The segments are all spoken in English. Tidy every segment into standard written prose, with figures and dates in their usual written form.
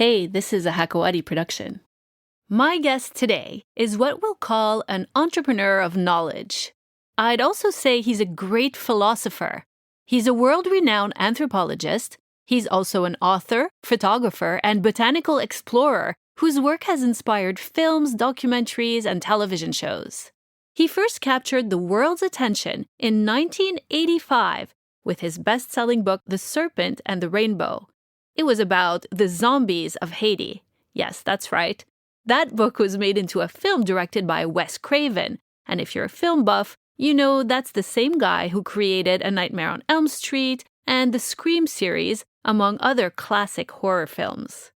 Hey, this is a Hakawati production. My guest today is what we'll call an entrepreneur of knowledge. I'd also say he's a great philosopher. He's a world-renowned anthropologist. He's also an author, photographer, and botanical explorer whose work has inspired films, documentaries, and television shows. He first captured the world's attention in 1985 with his best-selling book, The Serpent and the Rainbow. It was about the zombies of Haiti. Yes, that's right. That book was made into a film directed by Wes Craven. And if you're a film buff, you know that's the same guy who created A Nightmare on Elm Street and the Scream series, among other classic horror films.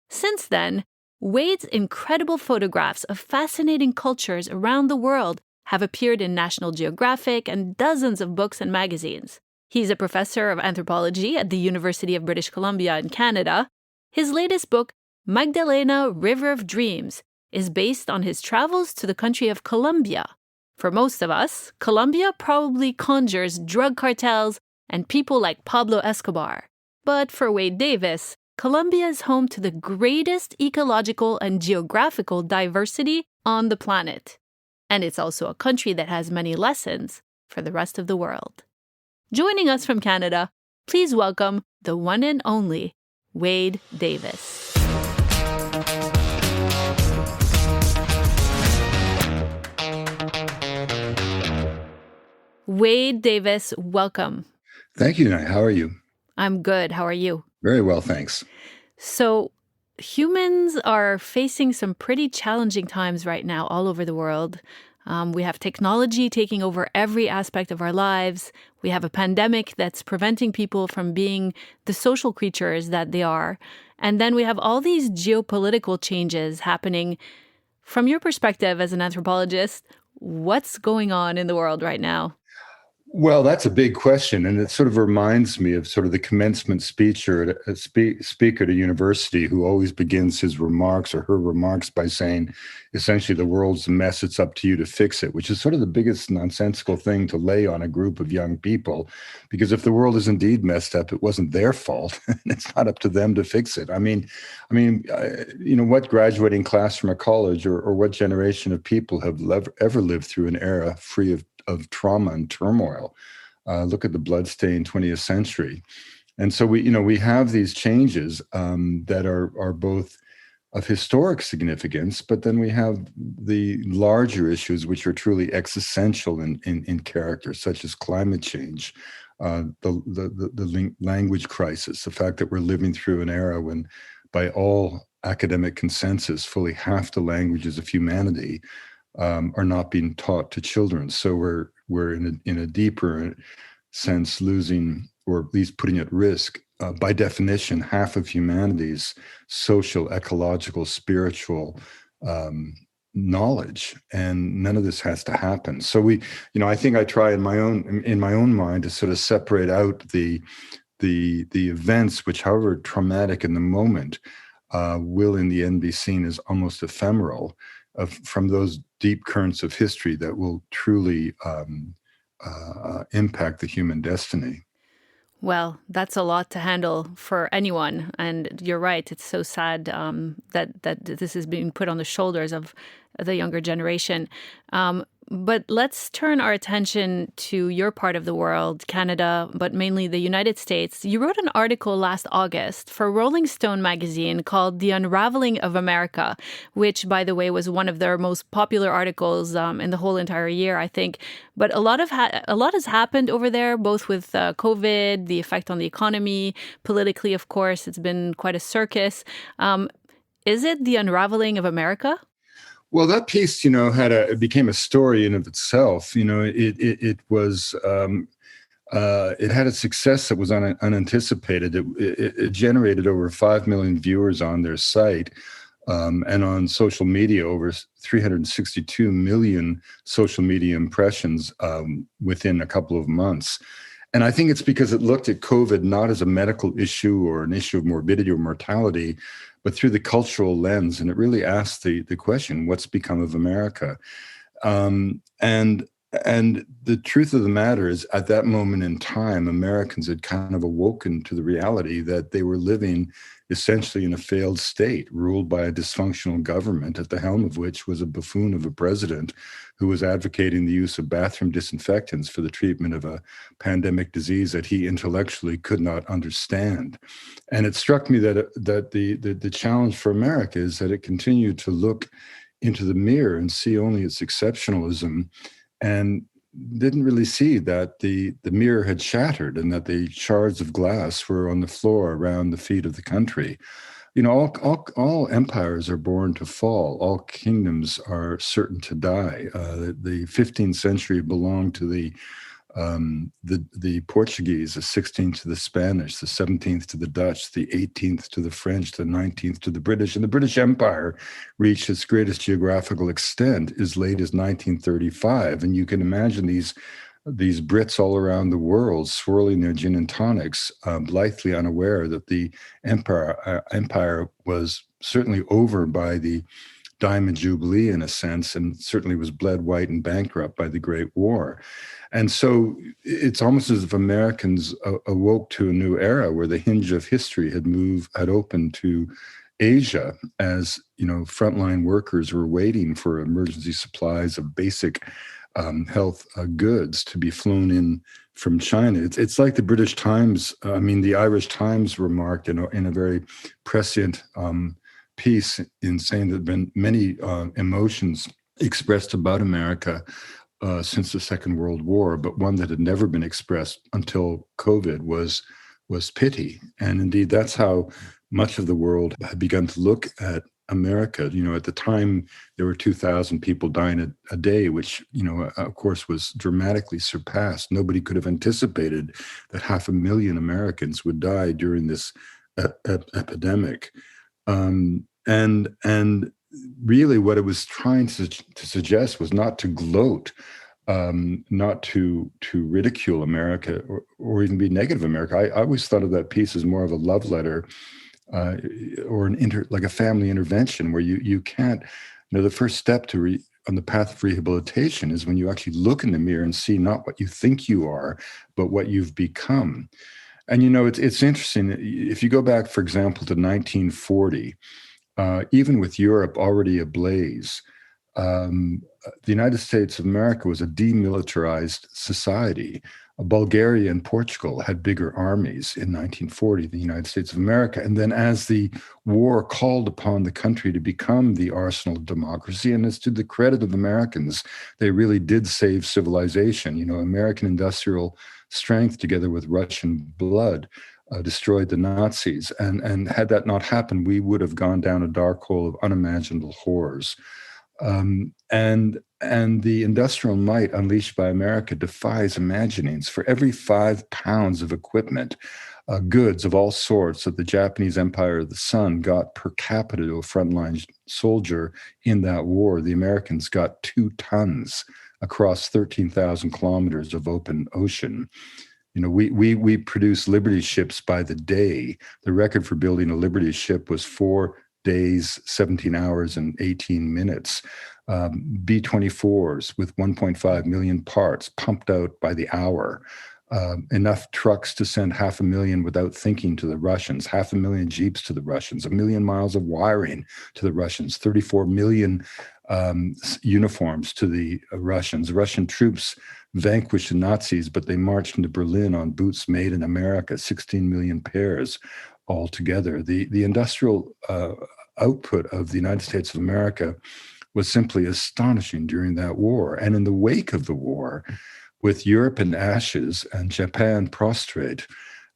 Since then, Wade's incredible photographs of fascinating cultures around the world have appeared in National Geographic and dozens of books and magazines. He's a professor of anthropology at the University of British Columbia in Canada. His latest book, Magdalena, River of Dreams, is based on his travels to the country of Colombia. For most of us, Colombia probably conjures drug cartels and people like Pablo Escobar. But for Wade Davis, Colombia is home to the greatest ecological and geographical diversity on the planet. And it's also a country that has many lessons for the rest of the world. Joining us from Canada, please welcome the one and only Wade Davis. Wade Davis, welcome. Thank you, Nye. How are you? I'm good. How are you? Very well, thanks. So, humans are facing some pretty challenging times right now all over the world. We have technology taking over every aspect of our lives. We have a pandemic that's preventing people from being the social creatures that they are. And then we have all these geopolitical changes happening. From your perspective as an anthropologist, what's going on in the world right now? Well, that's a big question, and it sort of reminds me of sort of the commencement speech or a speaker at a university who always begins his remarks or her remarks by saying, essentially, the world's a mess, it's up to you to fix it, which is sort of the biggest nonsensical thing to lay on a group of young people, because if the world is indeed messed up, it wasn't their fault, and it's not up to them to fix it. What graduating class from a college or what generation of people have ever lived through an era free of trauma and turmoil? Look at the bloodstained 20th century. And so we have these changes that are both of historic significance, but then we have the larger issues which are truly existential in character, such as climate change, the language crisis, the fact that we're living through an era when, by all academic consensus, fully half the languages of humanity are not being taught to children. So we're in a deeper sense losing, or at least putting at risk, by definition, half of humanity's social, ecological, spiritual knowledge, and none of this has to happen. So I think I try in my own mind to sort of separate out the events which, however traumatic in the moment, will in the end be seen as almost ephemeral, from those deep currents of history that will truly impact the human destiny. Well, that's a lot to handle for anyone. And you're right. It's so sad that this is being put on the shoulders of the younger generation. But let's turn our attention to your part of the world, Canada, but mainly the United States. You wrote an article last August for Rolling Stone magazine called The Unravelling of America, which, by the way, was one of their most popular articles in the whole entire year, I think. But a lot has happened over there, both with COVID, the effect on the economy, politically, of course. It's been quite a circus. Is it The Unravelling of America? Well, that piece, it became a story in of itself. It was it had a success that was unanticipated. It generated over 5 million viewers on their site, and on social media, over 362 million social media impressions within a couple of months. And I think it's because it looked at COVID not as a medical issue or an issue of morbidity or mortality, but through the cultural lens. And it really asked the question, what's become of America? And And the truth of the matter is, at that moment in time, Americans had kind of awoken to the reality that they were living essentially in a failed state, ruled by a dysfunctional government, at the helm of which was a buffoon of a president who was advocating the use of bathroom disinfectants for the treatment of a pandemic disease that he intellectually could not understand. And it struck me that the challenge for America is that it continued to look into the mirror and see only its exceptionalism, and didn't really see that the mirror had shattered and that the shards of glass were on the floor around the feet of the country. You know, all empires are born to fall. All kingdoms are certain to die. The 15th century belonged to the Portuguese, the 16th to the Spanish, the 17th to the Dutch, the 18th to the French, the 19th to the British. And the British Empire reached its greatest geographical extent as late as 1935. And you can imagine these Brits all around the world swirling their gin and tonics, blithely unaware that the empire was certainly over by the Diamond Jubilee in a sense, and certainly was bled white and bankrupt by the Great War. And so it's almost as if Americans awoke to a new era where the hinge of history had opened to Asia, as you know, frontline workers were waiting for emergency supplies of basic health goods to be flown in from China. It's like the British Times, the Irish Times remarked in a very prescient piece in saying there have been many emotions expressed about America since the Second World War, but one that had never been expressed until COVID was pity. And indeed, that's how much of the world had begun to look at America. You know, at the time, there were 2,000 people dying a day, which, you know, of course, was dramatically surpassed. Nobody could have anticipated that 500,000 Americans would die during this epidemic. And really what it was trying to suggest was not to gloat, not to ridicule America or even be negative America. I always thought of that piece as more of a love letter or like a family intervention where you can't, the first step on the path of rehabilitation is when you actually look in the mirror and see not what you think you are, but what you've become. And, you know, it's interesting. If you go back, for example, to 1940, even with Europe already ablaze, the United States of America was a demilitarized society. Bulgaria and Portugal had bigger armies in 1940 than the United States of America. And then as the war called upon the country to become the arsenal of democracy, and as to the credit of Americans, they really did save civilization. You know, American industrial strength together with Russian blood destroyed the Nazis. And had that not happened, we would have gone down a dark hole of unimaginable horrors. And the industrial might unleashed by America defies imaginings. For every 5 pounds of equipment, goods of all sorts that the Japanese Empire of the Sun got per capita to a frontline soldier in that war, the Americans got 2 tons across 13,000 kilometers of open ocean. You know, we produce Liberty ships by the day. The record for building a Liberty ship was 4 days, 17 hours, and 18 minutes. B-24s with 1.5 million parts pumped out by the hour. Enough trucks to send 500,000 without thinking to the Russians, 500,000 Jeeps to the Russians, 1 million miles of wiring to the Russians, 34 million uniforms to the Russians. Russian troops vanquished the Nazis, but they marched into Berlin on boots made in America, 16 million pairs altogether. The industrial output of the United States of America was simply astonishing during that war. And in the wake of the war, with Europe in ashes and Japan prostrate,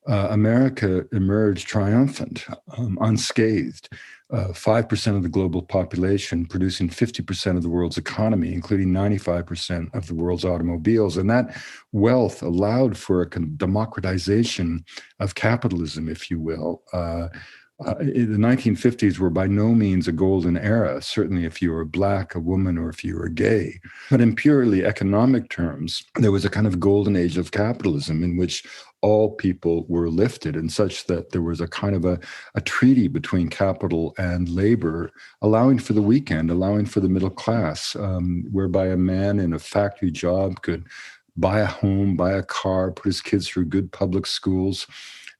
America emerged triumphant, unscathed. 5% of the global population producing 50% of the world's economy, including 95% of the world's automobiles. And that wealth allowed for a democratization of capitalism, if you will. The 1950s were by no means a golden era, certainly if you were Black, a woman, or if you were gay. But in purely economic terms, there was a kind of golden age of capitalism in which all people were lifted, and such that there was a kind of a treaty between capital and labor, allowing for the weekend, allowing for the middle class, whereby a man in a factory job could buy a home, buy a car, put his kids through good public schools,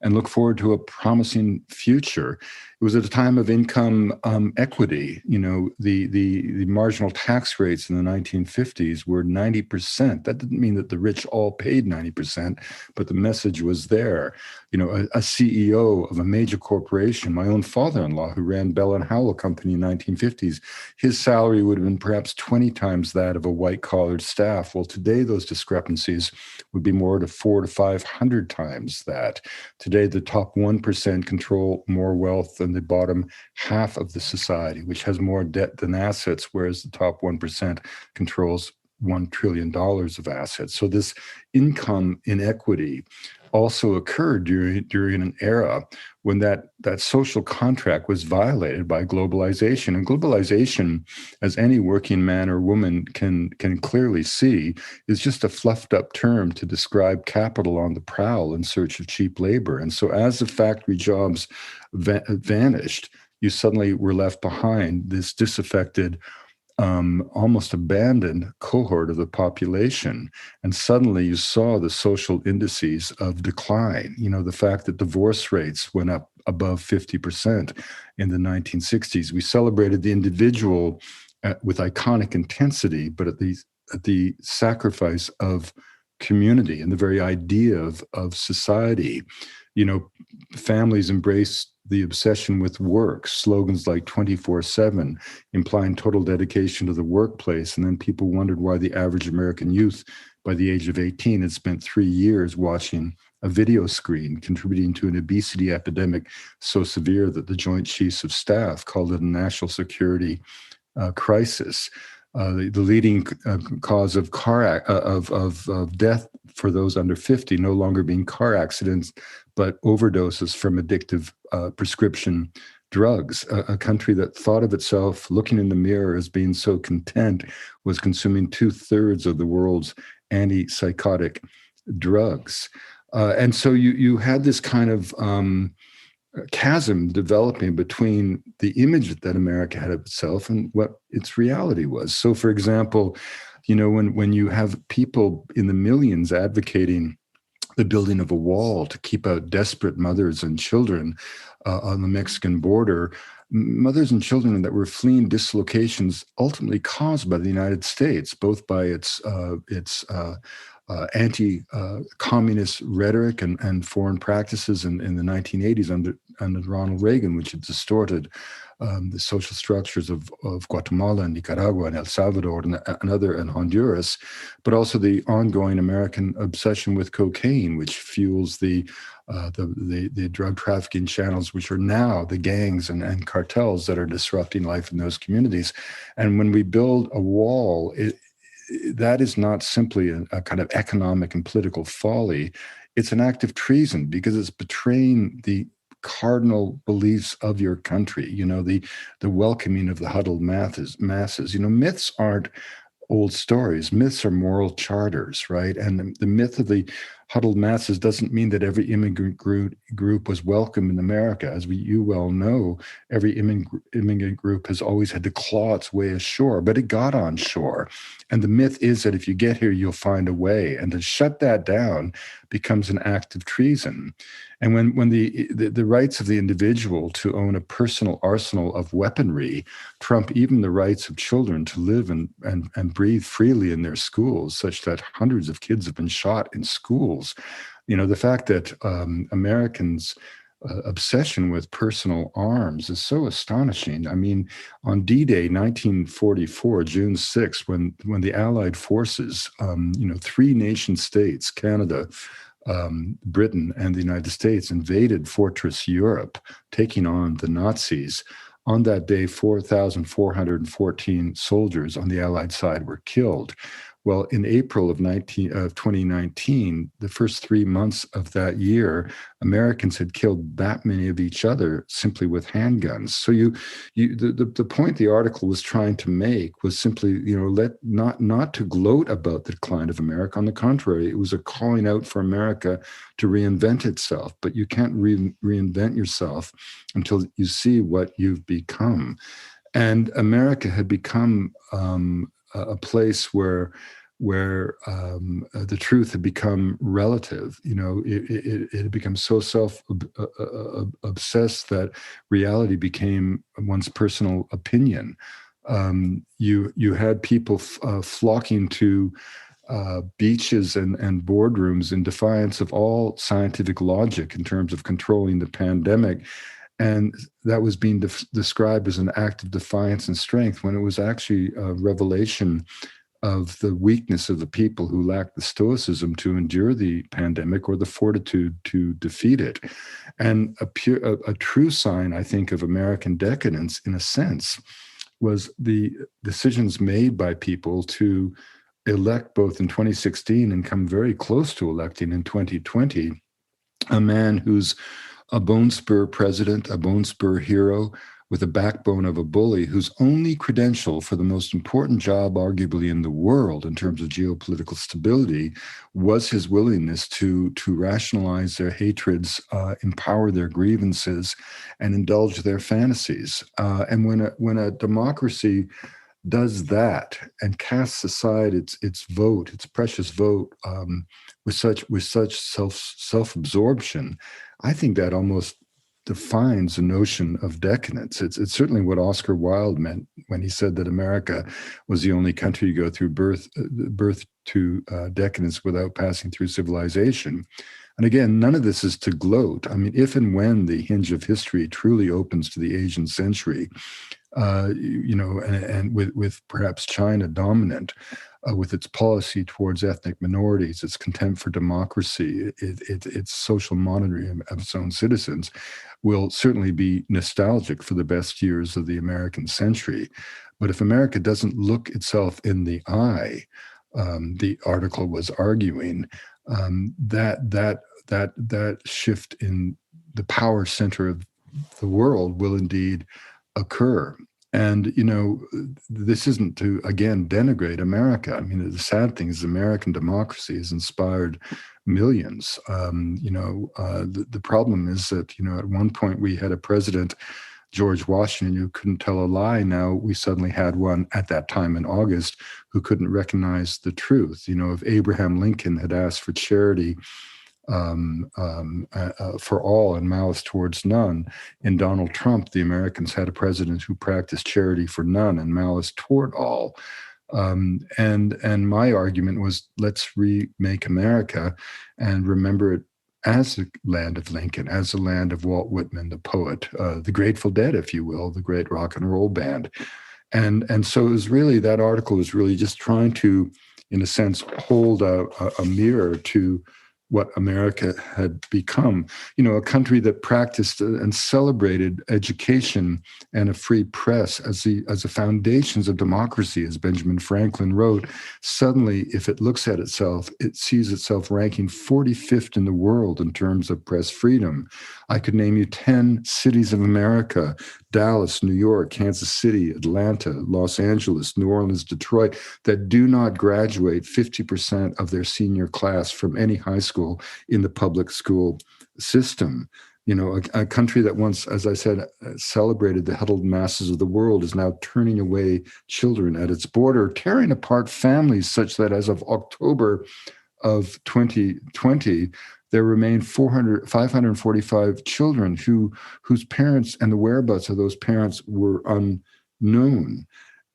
and look forward to a promising future. It was at a time of income equity. You know, the marginal tax rates in the 1950s were 90%. That didn't mean that the rich all paid 90%, but the message was there. You know, a CEO of a major corporation, my own father-in-law, who ran Bell and Howell Company in the 1950s, his salary would have been perhaps 20 times that of a white-collared staff. Well, today those discrepancies would be more to 400 to 500 times that. Today, the top 1% control more wealth than the bottom half of the society, which has more debt than assets, whereas the top 1% controls $1 trillion of assets. So this income inequity also occurred during an era when that social contract was violated by globalization. And globalization, as any working man or woman can clearly see, is just a fluffed up term to describe capital on the prowl in search of cheap labor. And so as the factory jobs vanished, you suddenly were left behind this disaffected, almost abandoned cohort of the population. And suddenly you saw the social indices of decline. You know, the fact that divorce rates went up above 50% in the 1960s. We celebrated the individual with iconic intensity, but at the sacrifice of community and the very idea of society. You know, families embraced the obsession with work, slogans like 24/7, implying total dedication to the workplace. And then people wondered why the average American youth by the age of 18 had spent 3 years watching a video screen, contributing to an obesity epidemic so severe that the Joint Chiefs of Staff called it a national security crisis. The leading cause of of death for those under 50 no longer being car accidents, but overdoses from addictive prescription drugs. A country that thought of itself looking in the mirror as being so content was consuming 2/3 of the world's antipsychotic drugs. And so you had this kind of chasm developing between the image that America had of itself and what its reality was. So, for example, you know, when you have people in the millions advocating the building of a wall to keep out desperate mothers and children on the Mexican border, mothers and children that were fleeing dislocations ultimately caused by the United States, both by its anti-communist rhetoric and foreign practices in the 1980s under Ronald Reagan, which had distorted the social structures of Guatemala and Nicaragua and El Salvador and Honduras, but also the ongoing American obsession with cocaine, which fuels the drug trafficking channels, which are now the gangs and cartels that are disrupting life in those communities. And when we build a wall, that is not simply a kind of economic and political folly. It's an act of treason because it's betraying the cardinal beliefs of your country, you know, the welcoming of the huddled masses. You know, myths aren't old stories. Myths are moral charters, right? And the myth of the huddled masses doesn't mean that every immigrant group was welcome in America. As you well know, every immigrant group has always had to claw its way ashore, but it got on shore. And the myth is that if you get here, you'll find a way. And to shut that down becomes an act of treason. And when the rights of the individual to own a personal arsenal of weaponry trump even the rights of children to live and breathe freely in their schools, such that hundreds of kids have been shot in schools, you know, the fact that Americans' obsession with personal arms is so astonishing. I mean, on D-Day, 1944, June 6th, when the Allied forces, you know, 3 nation states, Canada, Britain, and the United States, invaded Fortress Europe, taking on the Nazis. On that day, 4,414 soldiers on the Allied side were killed. Well, in April of 2019, the first 3 months of that year, Americans had killed that many of each other simply with handguns. So the point the article was trying to make was simply, not to gloat about the decline of America. On the contrary, it was a calling out for America to reinvent itself. But you can't reinvent yourself until you see what you've become. And America had become a place where the truth had become relative. It had become so obsessed that reality became one's personal opinion. You had people flocking to beaches and boardrooms in defiance of all scientific logic in terms of controlling the pandemic. And that was being described as an act of defiance and strength, when it was actually a revelation of the weakness of the people who lacked the stoicism to endure the pandemic or the fortitude to defeat it. And a true sign, I think, of American decadence, in a sense, was the decisions made by people to elect, both in 2016 and come very close to electing in 2020, a man who's a bone spur president, a bone spur hero, with a backbone of a bully, whose only credential for the most important job, arguably in the world in terms of geopolitical stability, was his willingness to rationalize their hatreds, empower their grievances, and indulge their fantasies. And when a democracy does that and casts aside its vote, its precious vote, with such self-absorption, I think that almost defines the notion of decadence. It's certainly what Oscar Wilde meant when he said that America was the only country to go through birth to decadence without passing through civilization. And again, none of this is to gloat. I mean, if and when the hinge of history truly opens to the Asian century, and with perhaps China dominant, with its policy towards ethnic minorities, its contempt for democracy, its social monitoring of its own citizens, will certainly be nostalgic for the best years of the American century. But if America doesn't look itself in the eye, the article was arguing, that shift in the power center of the world will indeed occur. And, this isn't to, again, denigrate America. I mean, the sad thing is American democracy has inspired millions. The problem is that, at one point we had a president, George Washington, who couldn't tell a lie. Now we suddenly had one at that time in August who couldn't recognize the truth. If Abraham Lincoln had asked for charity for all and malice towards none, in Donald Trump, the Americans had a president who practiced charity for none and malice toward all. And my argument was, let's remake America and remember it as the land of Lincoln, as the land of Walt Whitman, the poet, the Grateful Dead, if you will, the great rock and roll band. And so it was really, that article was really just trying to, in a sense, hold a mirror to what America had become, a country that practiced and celebrated education and a free press as the foundations of democracy, as Benjamin Franklin wrote. Suddenly, if it looks at itself, it sees itself ranking 45th in the world in terms of press freedom. I could name you 10 cities of America: Dallas, New York, Kansas City, Atlanta, Los Angeles, New Orleans, Detroit, that do not graduate 50% of their senior class from any high school in the public school system. A country that once, as I said, celebrated the huddled masses of the world is now turning away children at its border, tearing apart families, such that as of October of 2020, there remain 545 children whose parents and the whereabouts of those parents were unknown.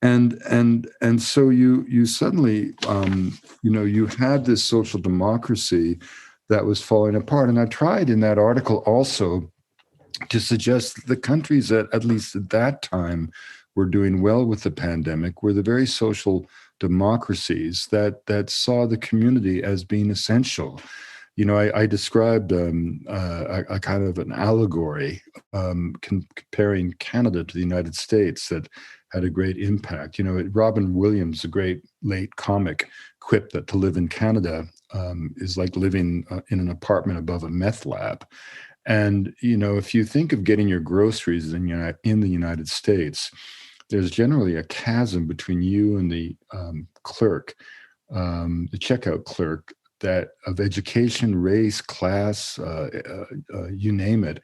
And so you suddenly, you had this social democracy that was falling apart. And I tried in that article also to suggest that the countries that, at least at that time, were doing well with the pandemic were the very social democracies that saw the community as being essential. I described a kind of an allegory comparing Canada to the United States that had a great impact. Robin Williams, a great late comic, quip that to live in Canada is like living in an apartment above a meth lab. And, if you think of getting your groceries in the United States, there's generally a chasm between you and the clerk, the checkout clerk, that of education, race, class, you name it,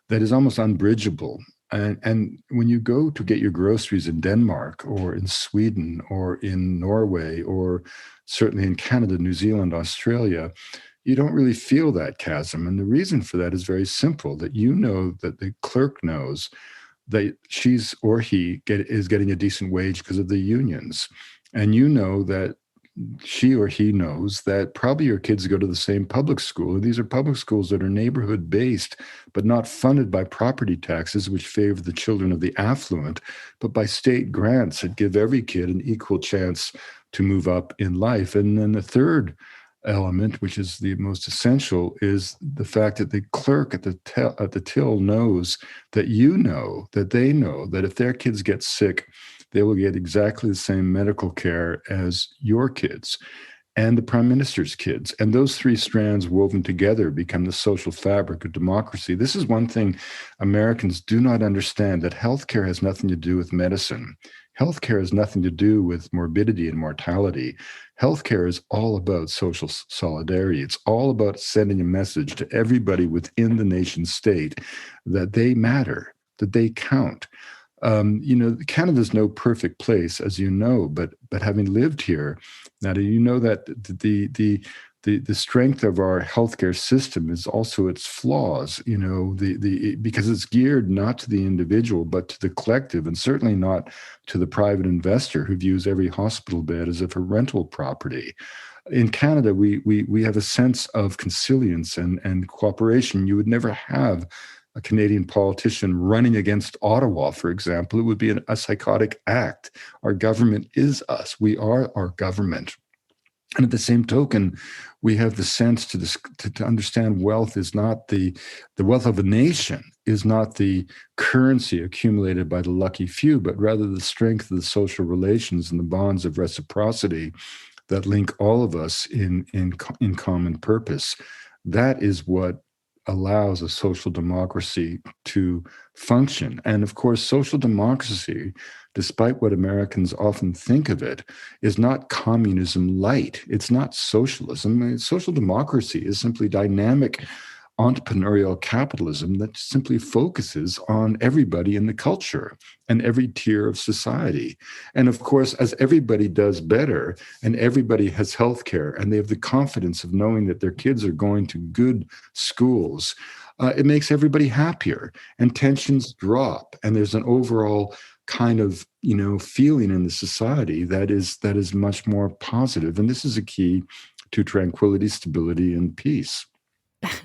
that is almost unbridgeable. And when you go to get your groceries in Denmark or in Sweden or in Norway or certainly in Canada, New Zealand, Australia, you don't really feel that chasm. And the reason for that is very simple, that that the clerk knows that she's or he is getting a decent wage because of the unions. And that she or he knows that probably your kids go to the same public school. And these are public schools that are neighborhood based, but not funded by property taxes, which favor the children of the affluent, but by state grants that give every kid an equal chance to move up in life. And then the third element, which is the most essential, is the fact that the clerk at the till knows that that they know that if their kids get sick, they will get exactly the same medical care as your kids and the prime minister's kids. And those three strands woven together become the social fabric of democracy. This is one thing Americans do not understand, that healthcare has nothing to do with medicine. Healthcare has nothing to do with morbidity and mortality. Healthcare is all about social solidarity. It's all about sending a message to everybody within the nation state that they matter, that they count. Canada's no perfect place, as you know, but having lived here, now you know that the strength of our healthcare system is also its flaws. Because it's geared not to the individual but to the collective, and certainly not to the private investor who views every hospital bed as if a rental property. In Canada, we have a sense of consilience and cooperation. You would never have a Canadian politician running against Ottawa, for example. It would be a psychotic act. Our government is us. We are our government. And at the same token, we have the sense to understand wealth is not the wealth of a nation is not the currency accumulated by the lucky few, but rather the strength of the social relations and the bonds of reciprocity that link all of us in common purpose. That is what allows a social democracy to function. And of course, social democracy, despite what Americans often think of it, is not communism light. It's not socialism. Social democracy is simply dynamic entrepreneurial capitalism that simply focuses on everybody in the culture and every tier of society. And of course, as everybody does better and everybody has healthcare and they have the confidence of knowing that their kids are going to good schools, it makes everybody happier and tensions drop. And there's an overall kind of, feeling in the society that is much more positive. And this is a key to tranquility, stability, and peace.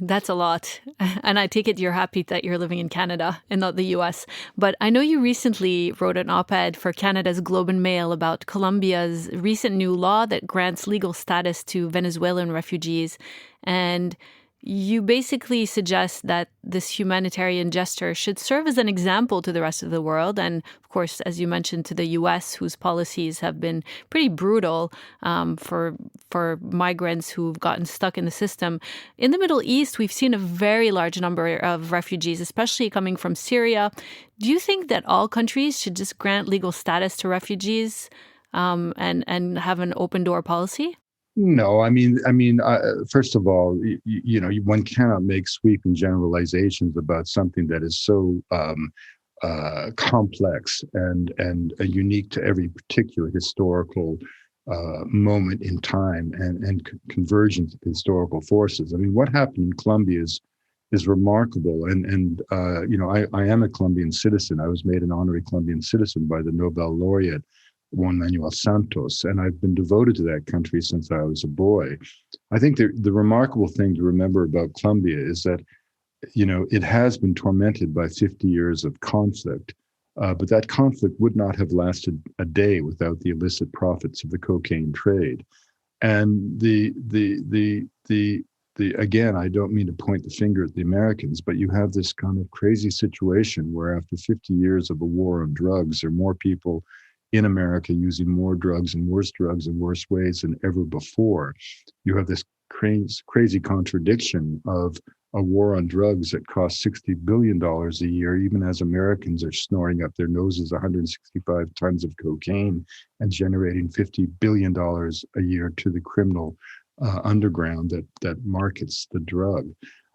That's a lot. And I take it you're happy that you're living in Canada and not the US. But I know you recently wrote an op-ed for Canada's Globe and Mail about Colombia's recent new law that grants legal status to Venezuelan refugees. And you basically suggest that this humanitarian gesture should serve as an example to the rest of the world. And of course, as you mentioned, to the US, whose policies have been pretty brutal for migrants who've gotten stuck in the system. In the Middle East, we've seen a very large number of refugees, especially coming from Syria. Do you think that all countries should just grant legal status to refugees and have an open door policy? No, first of all, one cannot make sweeping generalizations about something that is so complex and unique to every particular historical moment in time and convergence of historical forces. What happened in Colombia is remarkable. And I am a Colombian citizen. I was made an honorary Colombian citizen by the Nobel laureate Juan Manuel Santos, and I've been devoted to that country since I was a boy. I think the remarkable thing to remember about Colombia is that, it has been tormented by 50 years of conflict, but that conflict would not have lasted a day without the illicit profits of the cocaine trade. And again, I don't mean to point the finger at the Americans, but you have this kind of crazy situation where after 50 years of a war on drugs, there are more people in America using more drugs and worse ways than ever before. You have this crazy contradiction of a war on drugs that costs $60 billion a year, even as Americans are snoring up their noses 165 tons of cocaine and generating $50 billion a year to the criminal underground that markets the drug.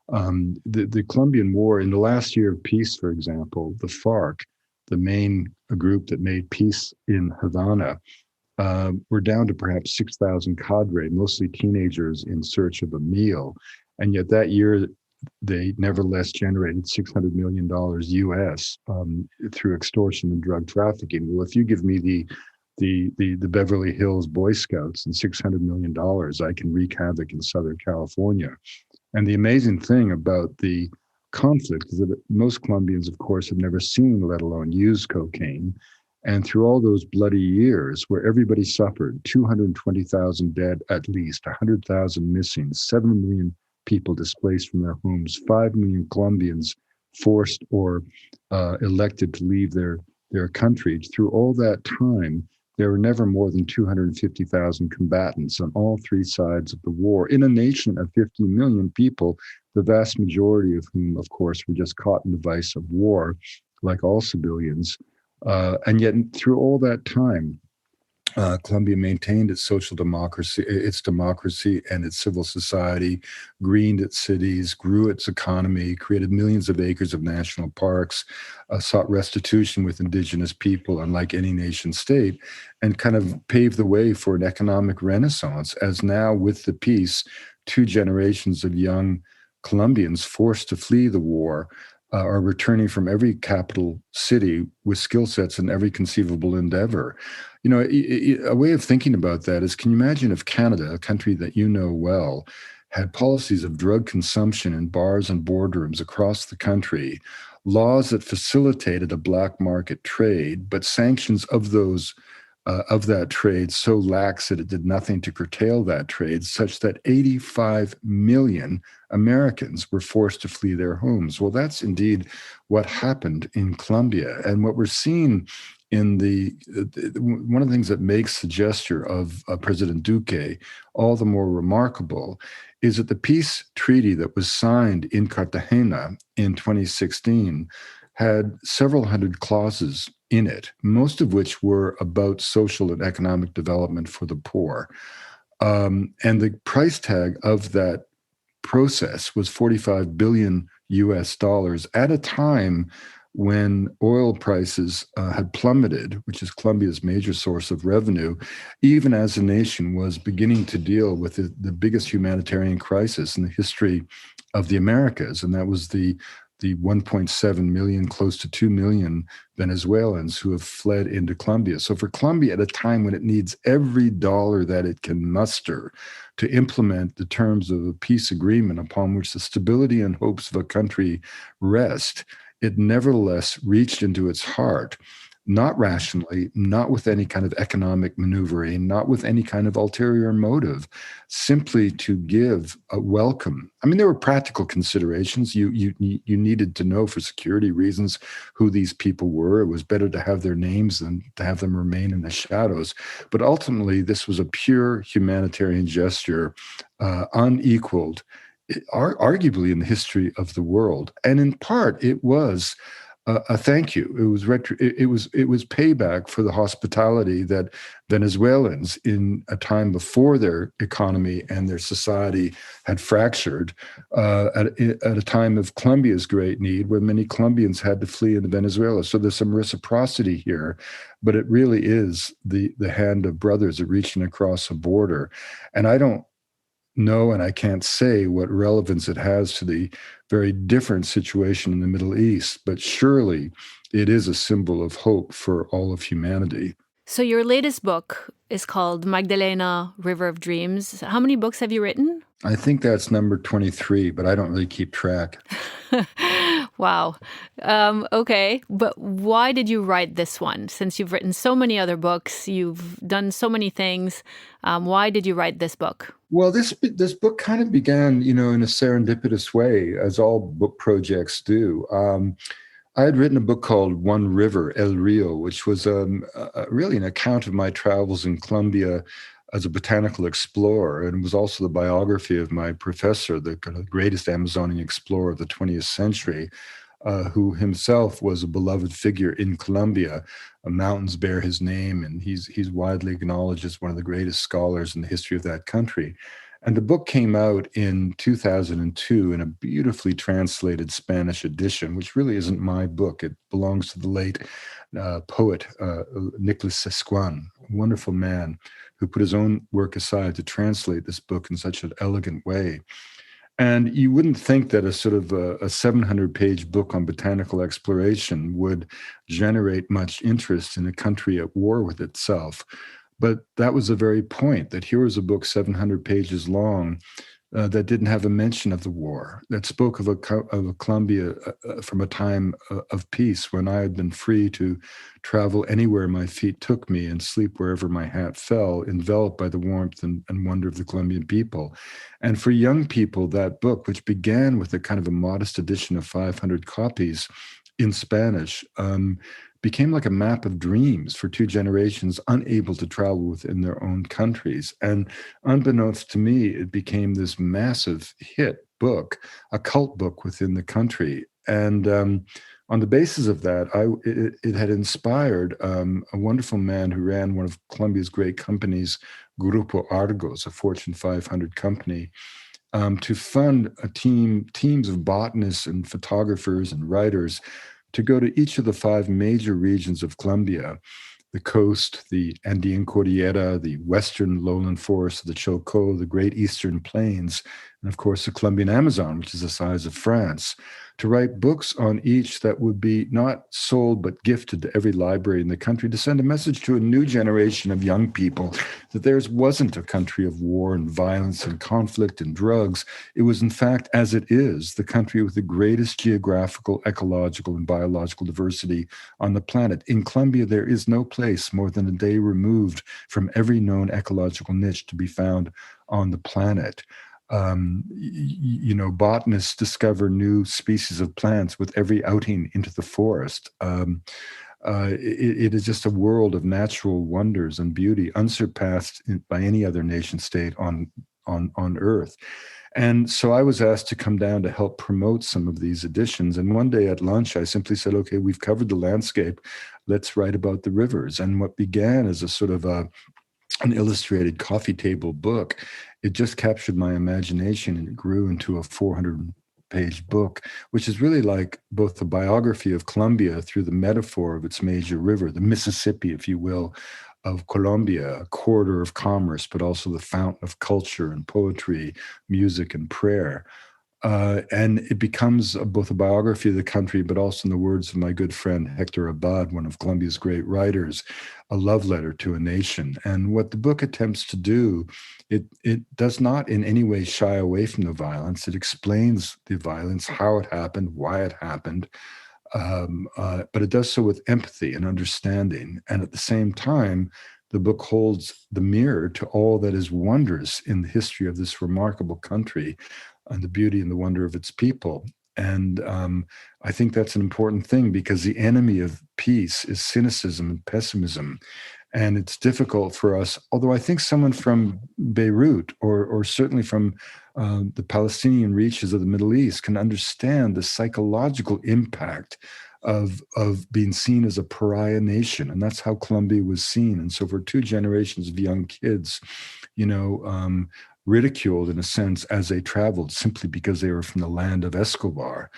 The Colombian War, in the last year of peace, for example, the FARC, the main group that made peace in Havana, we're down to perhaps 6,000 cadre, mostly teenagers in search of a meal. And yet that year, they nevertheless generated $600 million US through extortion and drug trafficking. Well, if you give me the Beverly Hills Boy Scouts and $600 million, I can wreak havoc in Southern California. And the amazing thing about the conflict is that most Colombians, of course, have never seen, let alone used cocaine. And through all those bloody years where everybody suffered, 220,000 dead at least, 100,000 missing, 7 million people displaced from their homes, 5 million Colombians forced or elected to leave their country. Through all that time, there were never more than 250,000 combatants on all three sides of the war in a nation of 50 million people, the vast majority of whom, of course, were just caught in the vice of war, like all civilians. And yet, through all that time, Colombia maintained its social democracy, and its civil society, greened its cities, grew its economy, created millions of acres of national parks, sought restitution with indigenous people, unlike any nation state, and kind of paved the way for an economic renaissance, as now with the peace, 2 generations of young Colombians forced to flee the war are returning from every capital city with skill sets in every conceivable endeavor. You know, a way of thinking about that is, can you imagine if Canada, a country that you know well, had policies of drug consumption in bars and boardrooms across the country, laws that facilitated a black market trade, but sanctions of that trade so lax that it did nothing to curtail that trade, such that 85 million Americans were forced to flee their homes. Well, that's indeed what happened in Colombia. And what we're seeing in one of the things that makes the gesture of President Duque all the more remarkable is that the peace treaty that was signed in Cartagena in 2016 had several hundred clauses in it, most of which were about social and economic development for the poor. And the price tag of that process was 45 billion US dollars at a time when oil prices had plummeted, which is Colombia's major source of revenue, even as the nation was beginning to deal with the biggest humanitarian crisis in the history of the Americas. And that was the 1.7 million, close to 2 million Venezuelans who have fled into Colombia. So for Colombia, at a time when it needs every dollar that it can muster to implement the terms of a peace agreement upon which the stability and hopes of a country rest, it nevertheless reached into its heart, not rationally, not with any kind of economic maneuvering, not with any kind of ulterior motive, simply to give a welcome. I mean, there were practical considerations. You needed to know for security reasons who these people were. It was better to have their names than to have them remain in the shadows. But ultimately, this was a pure humanitarian gesture, unequaled, arguably in the history of the world. And in part, it was a thank you. It was payback for the hospitality that Venezuelans, in a time before their economy and their society had fractured, at a time of Colombia's great need, where many Colombians had to flee into Venezuela. So there's some reciprocity here, but it really is the hand of brothers reaching across a border. And I don't know, and I can't say what relevance it has to the very different situation in the Middle East, but surely it is a symbol of hope for all of humanity. So your latest book is called Magdalena, River of Dreams. How many books have you written? I think that's number 23, but I don't really keep track. Wow. Okay. But why did you write this one? Since you've written so many other books, you've done so many things. Why did you write this book? Well, this book kind of began, in a serendipitous way, as all book projects do. I had written a book called One River, El Rio, which was really an account of my travels in Colombia as a botanical explorer. And it was also the biography of my professor, the kind of greatest Amazonian explorer of the 20th century, who himself was a beloved figure in Colombia. Mountains bear his name, and he's widely acknowledged as one of the greatest scholars in the history of that country. And the book came out in 2002 in a beautifully translated Spanish edition, which really isn't my book. It belongs to the late poet Nicholas Sesquan, a wonderful man who put his own work aside to translate this book in such an elegant way. And you wouldn't think that a sort of a 700-page book on botanical exploration would generate much interest in a country at war with itself. But that was the very point, that here was a book 700 pages long that didn't have a mention of the war, that spoke of a Colombia from a time of peace when I had been free to travel anywhere my feet took me and sleep wherever my hat fell, enveloped by the warmth and wonder of the Colombian people. And for young people, that book, which began with a kind of a modest edition of 500 copies in Spanish, became like a map of dreams for two generations unable to travel within their own countries. And unbeknownst to me, it became this massive hit book, a cult book within the country. And on the basis of that, it had inspired a wonderful man who ran one of Colombia's great companies, Grupo Argos, a Fortune 500 company, to fund teams of botanists and photographers and writers to go to each of the 5 major regions of Colombia: the coast, the Andean Cordillera, the western lowland forests of the Chocó, the great eastern plains, and of course the Colombian Amazon, which is the size of France, to write books on each that would be not sold but gifted to every library in the country, to send a message to a new generation of young people that theirs wasn't a country of war and violence and conflict and drugs. It was, in fact, as it is, the country with the greatest geographical, ecological, and biological diversity on the planet. In Colombia, there is no place more than a day removed from every known ecological niche to be found on the planet. Botanists discover new species of plants with every outing into the forest. It is just a world of natural wonders and beauty, unsurpassed by any other nation state on Earth. And so I was asked to come down to help promote some of these editions. And one day at lunch, I simply said, okay, we've covered the landscape. Let's write about the rivers. And what began as a sort of an illustrated coffee table book, it just captured my imagination, and it grew into a 400-page book, which is really like both the biography of Colombia through the metaphor of its major river, the Mississippi, if you will, of Colombia, a corridor of commerce, but also the fountain of culture and poetry, music and prayer. And it becomes both a biography of the country, but also, in the words of my good friend Hector Abad, one of Colombia's great writers, a love letter to a nation. And what the book attempts to do, it does not in any way shy away from the violence. It explains the violence, how it happened, why it happened, but it does so with empathy and understanding. And at the same time, the book holds the mirror to all that is wondrous in the history of this remarkable country, and the beauty and the wonder of its people. And I think that's an important thing, because the enemy of peace is cynicism and pessimism. And it's difficult for us, although I think someone from Beirut or certainly from the Palestinian reaches of the Middle East can understand the psychological impact of being seen as a pariah nation. And that's how Colombia was seen. And so for 2 generations of young kids, ridiculed in a sense as they traveled simply because they were from the land of Escobar.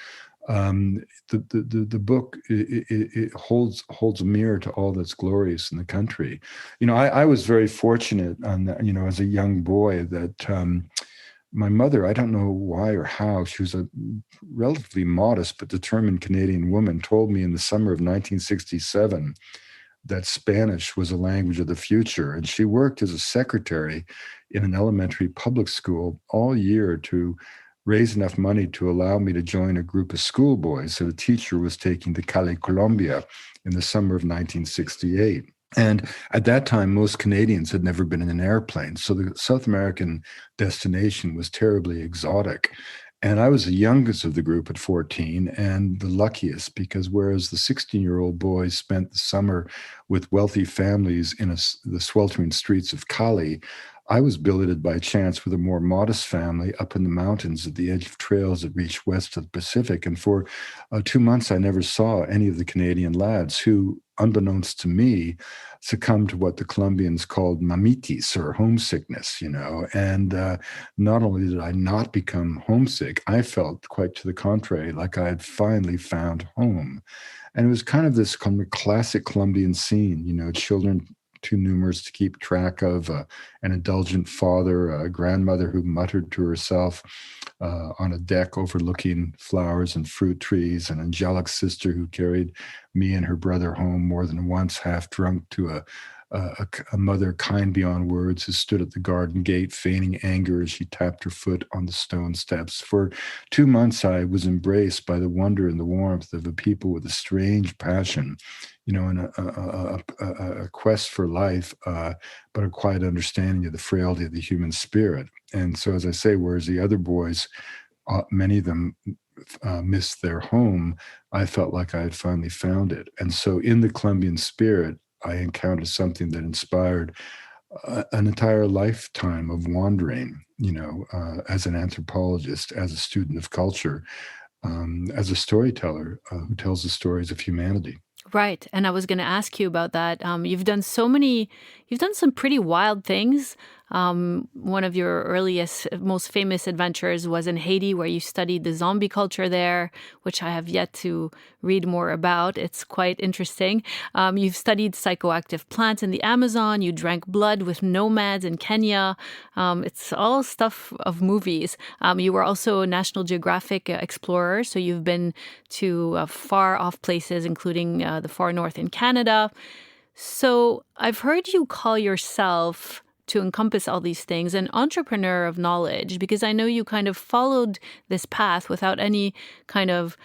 The book it holds a mirror to all that's glorious in the country. I was very fortunate as a young boy that my mother, I don't know why or how, she was a relatively modest but determined Canadian woman, told me in the summer of 1967 that Spanish was a language of the future. And she worked as a secretary in an elementary public school all year to raise enough money to allow me to join a group of schoolboys that a teacher was taking to Cali, Colombia in the summer of 1968. And at that time, most Canadians had never been in an airplane. So the South American destination was terribly exotic. And I was the youngest of the group at 14 and the luckiest because whereas the 16-year-old boys spent the summer with wealthy families in the sweltering streets of Cali, I was billeted by chance with a more modest family up in the mountains at the edge of trails that reached west of the Pacific. And for 2 months, I never saw any of the Canadian lads who, unbeknownst to me, succumbed to what the Colombians called mamitis or homesickness, And not only did I not become homesick, I felt quite to the contrary, like I had finally found home. And it was kind of this kind of classic Colombian scene, children too numerous to keep track of, an indulgent father, a grandmother who muttered to herself on a deck overlooking flowers and fruit trees, an angelic sister who carried me and her brother home more than once, half drunk, to a mother kind beyond words who stood at the garden gate feigning anger as she tapped her foot on the stone steps. For 2 months, I was embraced by the wonder and the warmth of a people with a strange passion, and a quest for life, but a quiet understanding of the frailty of the human spirit. And so, as I say, whereas the other boys, many of them missed their home, I felt like I had finally found it. And so in the Colombian spirit, I encountered something that inspired an entire lifetime of wandering, as an anthropologist, as a student of culture, as a storyteller who tells the stories of humanity. Right. And I was going to ask you about that. You've done some pretty wild things. One of your earliest, most famous adventures was in Haiti, where you studied the zombie culture there, which I have yet to read more about. It's quite interesting. You've studied psychoactive plants in the Amazon. You drank blood with nomads in Kenya. It's all stuff of movies. You were also a National Geographic explorer, so you've been to far off places, including the far north in Canada. So I've heard you call yourself, to encompass all these things, an entrepreneur of knowledge, because I know you kind of followed this path without any kind of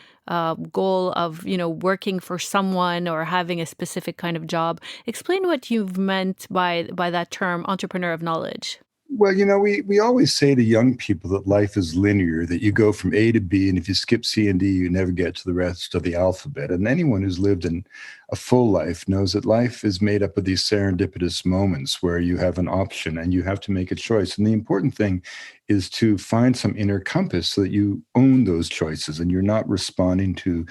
goal of, working for someone or having a specific kind of job. Explain what you've meant by that term, entrepreneur of knowledge. Well, we always say to young people that life is linear, that you go from A to B, and if you skip C and D, you never get to the rest of the alphabet. And anyone who's lived in a full life knows that life is made up of these serendipitous moments where you have an option and you have to make a choice. And the important thing is to find some inner compass so that you own those choices and you're not responding to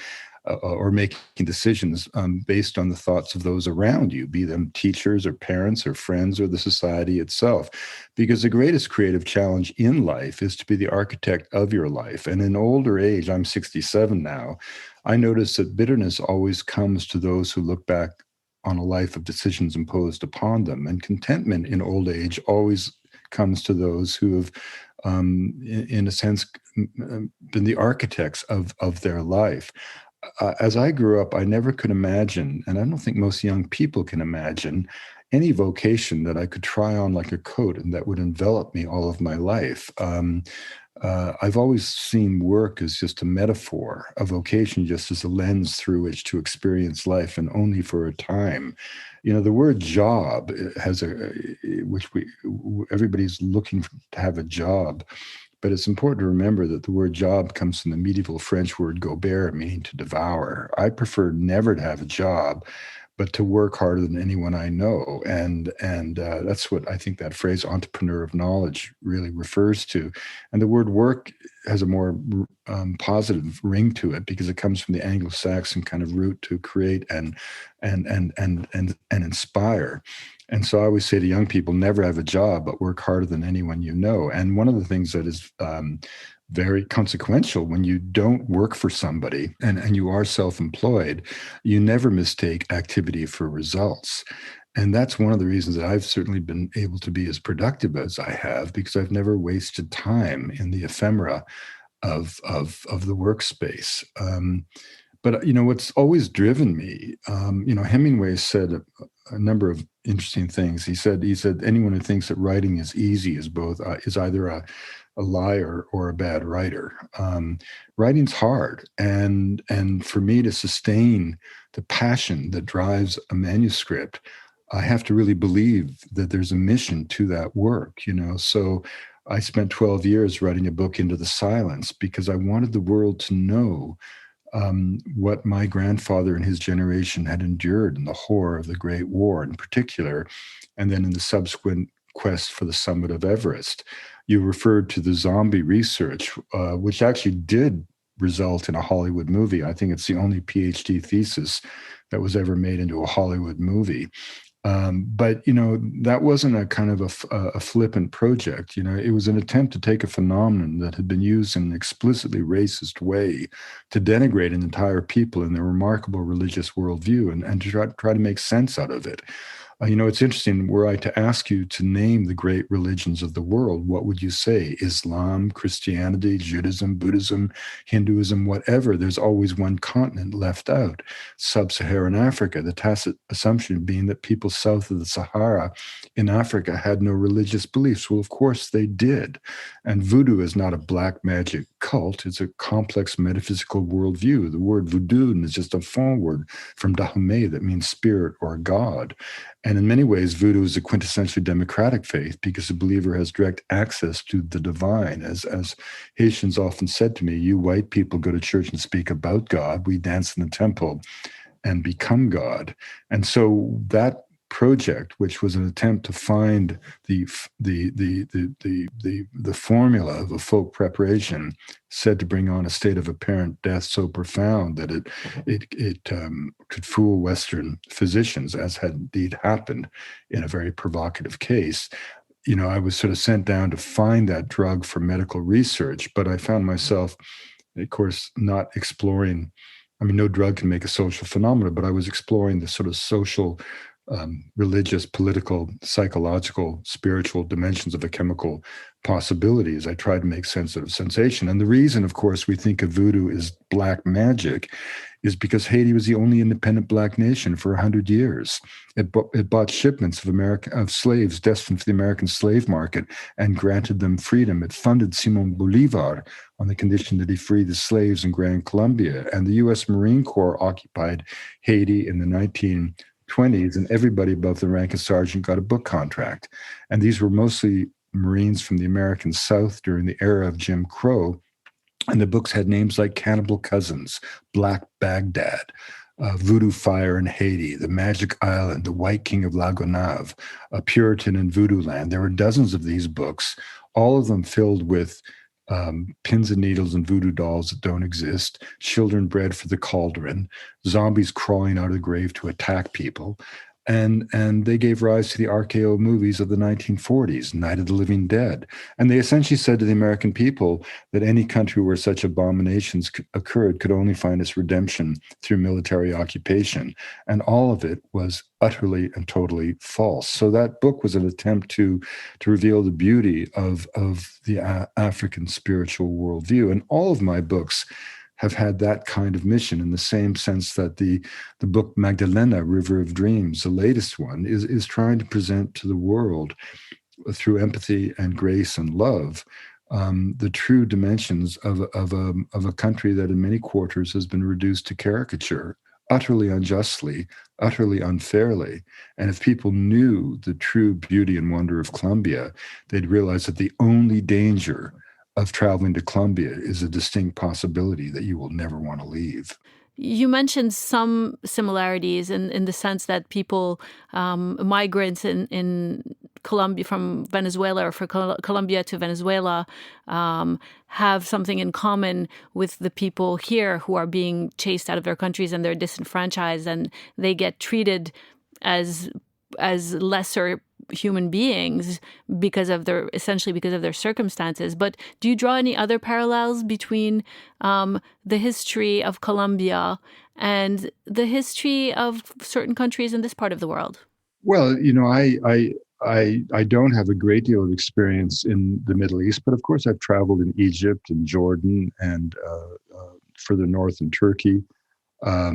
or making decisions based on the thoughts of those around you, be them teachers or parents or friends or the society itself. Because the greatest creative challenge in life is to be the architect of your life. And in older age, I'm 67 now, I notice that bitterness always comes to those who look back on a life of decisions imposed upon them. And contentment in old age always comes to those who have, in a sense, been the architects of their life. As I grew up, I never could imagine, and I don't think most young people can imagine, any vocation that I could try on like a coat and that would envelop me all of my life. I've always seen work as just a metaphor, a vocation just as a lens through which to experience life, and only for a time. The word job has everybody's looking to have a job. But it's important to remember that the word job comes from the medieval French word gobert, meaning to devour. I prefer never to have a job, but to work harder than anyone I know. And that's what I think that phrase entrepreneur of knowledge really refers to. And the word work has a more positive ring to it because it comes from the Anglo-Saxon kind of root to create and inspire. And so I always say to young people, never have a job, but work harder than anyone you know. And one of the things that is very consequential when you don't work for somebody and you are self-employed, you never mistake activity for results. And that's one of the reasons that I've certainly been able to be as productive as I have, because I've never wasted time in the ephemera of the workspace. But what's always driven me, Hemingway said a number of interesting things. He said anyone who thinks that writing is easy is either a liar or a bad writer. Writing's hard, and for me to sustain the passion that drives a manuscript, I have to really believe that there's a mission to that work. So I spent 12 years writing a book, Into the Silence, because I wanted the world to know what my grandfather and his generation had endured in the horror of the Great War in particular, and then in the subsequent quest for the summit of Everest. You referred to the zombie research, which actually did result in a Hollywood movie. I think it's the only PhD thesis that was ever made into a Hollywood movie. But, that wasn't a kind of a flippant project. It was an attempt to take a phenomenon that had been used in an explicitly racist way to denigrate an entire people and their remarkable religious worldview and to try to make sense out of it. It's interesting, were I to ask you to name the great religions of the world, what would you say? Islam, Christianity, Judaism, Buddhism, Hinduism, whatever. There's always one continent left out, sub-Saharan Africa, the tacit assumption being that people south of the Sahara in Africa had no religious beliefs. Well, of course they did. And voodoo is not a black magic cult. It's a complex metaphysical worldview. The word voodoo is just a phone word from Dahomey that means spirit or God. And in many ways, voodoo is a quintessentially democratic faith because the believer has direct access to the divine. As Haitians often said to me, you white people go to church and speak about God. We dance in the temple and become God. And so that project, which was an attempt to find the formula of a folk preparation, said to bring on a state of apparent death so profound that it could fool Western physicians, as had indeed happened in a very provocative case. I was sort of sent down to find that drug for medical research, but I found myself, of course, not exploring. I mean, no drug can make a social phenomenon, but I was exploring the sort of social, religious, political, psychological, spiritual dimensions of a chemical possibility as I tried to make sense of sensation. And the reason, of course, we think of voodoo as black magic is because Haiti was the only independent black nation for 100 years. It bought shipments of slaves destined for the American slave market and granted them freedom. It funded Simon Bolivar on the condition that he free the slaves in Gran Colombia. And the U.S. Marine Corps occupied Haiti in the 1920s, and everybody above the rank of sergeant got a book contract. And these were mostly Marines from the American South during the era of Jim Crow. And the books had names like Cannibal Cousins, Black Baghdad, Voodoo Fire in Haiti, The Magic Island, The White King of La Gonave, A Puritan in Voodoo Land. There were dozens of these books, all of them filled with pins and needles and voodoo dolls that don't exist, children bred for the cauldron, zombies crawling out of the grave to attack people. And they gave rise to the RKO movies of the 1940s, Night of the Living Dead. And they essentially said to the American people that any country where such abominations occurred could only find its redemption through military occupation. And all of it was utterly and totally false. So that book was an attempt to reveal the beauty of the African spiritual worldview. And all of my books have had that kind of mission, in the same sense that the book Magdalena, River of Dreams, the latest one, is trying to present to the world through empathy and grace and love the true dimensions of a country that in many quarters has been reduced to caricature, utterly unjustly, utterly unfairly. And if people knew the true beauty and wonder of Colombia, they'd realize that the only danger of traveling to Colombia is a distinct possibility that you will never want to leave. You mentioned some similarities in the sense that people, migrants in Colombia from Venezuela or from Colombia to Venezuela, have something in common with the people here who are being chased out of their countries and they're disenfranchised and they get treated as lesser human beings because of their circumstances. But do you draw any other parallels between the history of Colombia and the history of certain countries in this part of the world? Well, I don't have a great deal of experience in the Middle East, but of course I've traveled in Egypt and Jordan and further north in Turkey. I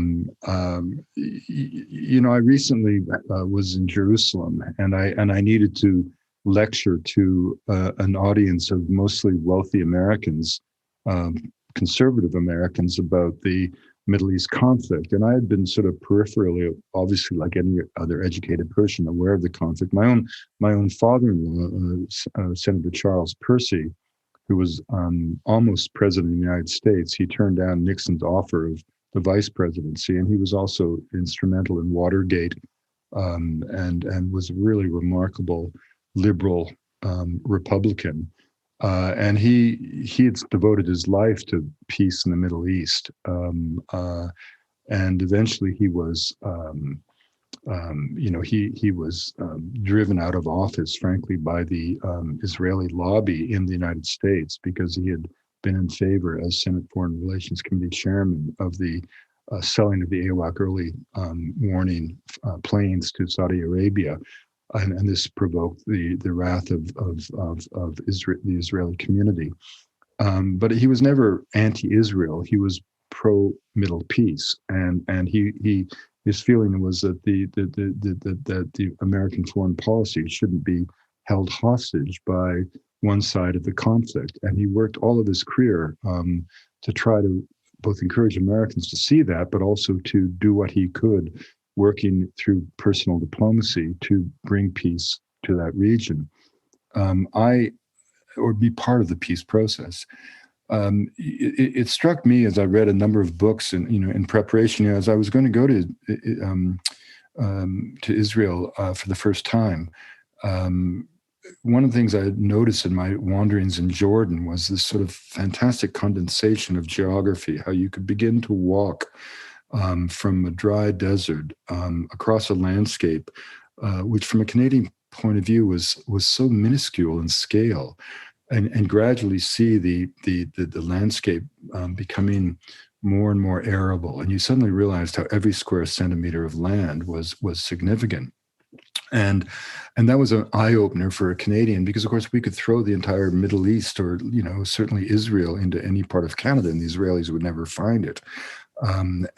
recently was in Jerusalem, and I needed to lecture to an audience of mostly wealthy Americans, conservative Americans, about the Middle East conflict. And I had been sort of peripherally, obviously, like any other educated person, aware of the conflict. My own father-in-law, Senator Charles Percy, who was almost president of the United States, he turned down Nixon's offer of the vice presidency, and he was also instrumental in Watergate, and was a really remarkable liberal Republican. And he had devoted his life to peace in the Middle East, and eventually he was. He was driven out of office, frankly, by the Israeli lobby in the United States, because he had been in favor as Senate Foreign Relations Committee chairman of the selling of the AWAC early warning planes to Saudi Arabia. And this provoked the wrath of the Israeli community. But he was never anti-Israel. He was pro-Middle Peace, and his feeling was that the American foreign policy shouldn't be held hostage by one side of the conflict. And he worked all of his career to try to both encourage Americans to see that, but also to do what he could, working through personal diplomacy to bring peace to that region. Or be part of the peace process. It struck me as I read a number of books and, in preparation, as I was going to go to Israel for the first time. One of the things I had noticed in my wanderings in Jordan was this sort of fantastic condensation of geography, how you could begin to walk from a dry desert across a landscape, which from a Canadian point of view was so minuscule in scale, and gradually see the landscape becoming more and more arable. And you suddenly realized how every square centimeter of land was significant. And that was an eye-opener for a Canadian, because of course we could throw the entire Middle East, or certainly Israel, into any part of Canada, and the Israelis would never find it. But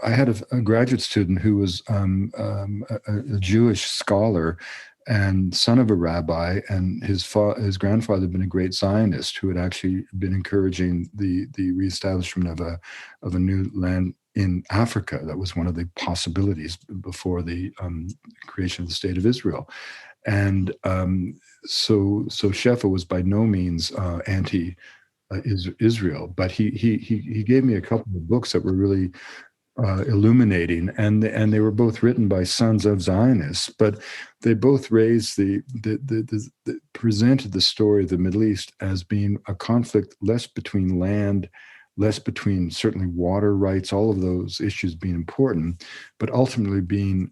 I had a graduate student who was a Jewish scholar and son of a rabbi, and his grandfather had been a great Zionist who had actually been encouraging the reestablishment of a new land in Africa. That was one of the possibilities before the creation of the State of Israel. And so Sheffa was by no means anti Israel, but he gave me a couple of books that were really illuminating, and they were both written by sons of Zionists, but they both raised presented the story of the Middle East as being a conflict less between land, less between certainly water rights, all of those issues being important, but ultimately being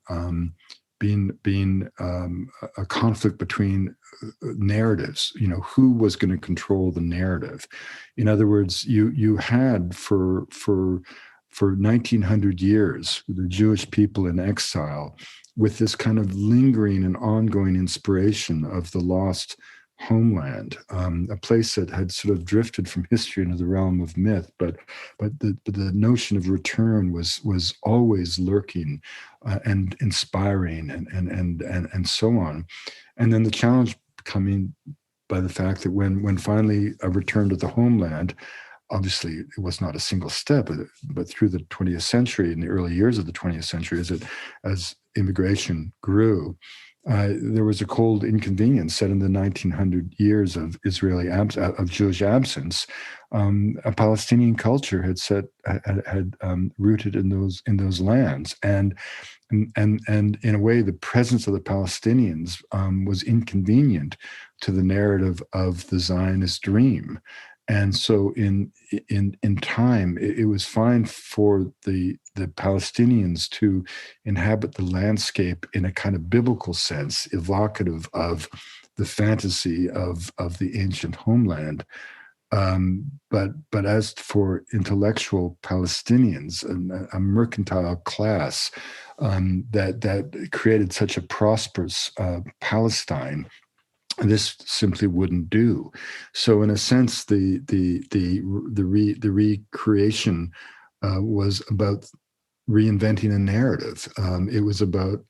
a conflict between narratives. Who was going to control the narrative? In other words, you had for 1900 years the Jewish people in exile, with this kind of lingering and ongoing inspiration of the lost homeland, a place that had sort of drifted from history into the realm of myth, but the notion of return was always lurking and inspiring, and so on. And then the challenge coming by the fact that when finally a return to the homeland, obviously it was not a single step, but through the 20th century, in the early years of the 20th century, as immigration grew, there was a cold inconvenience set in the 1900 years of Jewish absence. A Palestinian culture had rooted in those lands, and in a way, the presence of the Palestinians was inconvenient to the narrative of the Zionist dream. And so in time, it was fine for the Palestinians to inhabit the landscape in a kind of biblical sense, evocative of the fantasy of the ancient homeland. But as for intellectual Palestinians, a mercantile class that created such a prosperous Palestine, this simply wouldn't do. So, in a sense, the recreation was about reinventing a narrative. It was about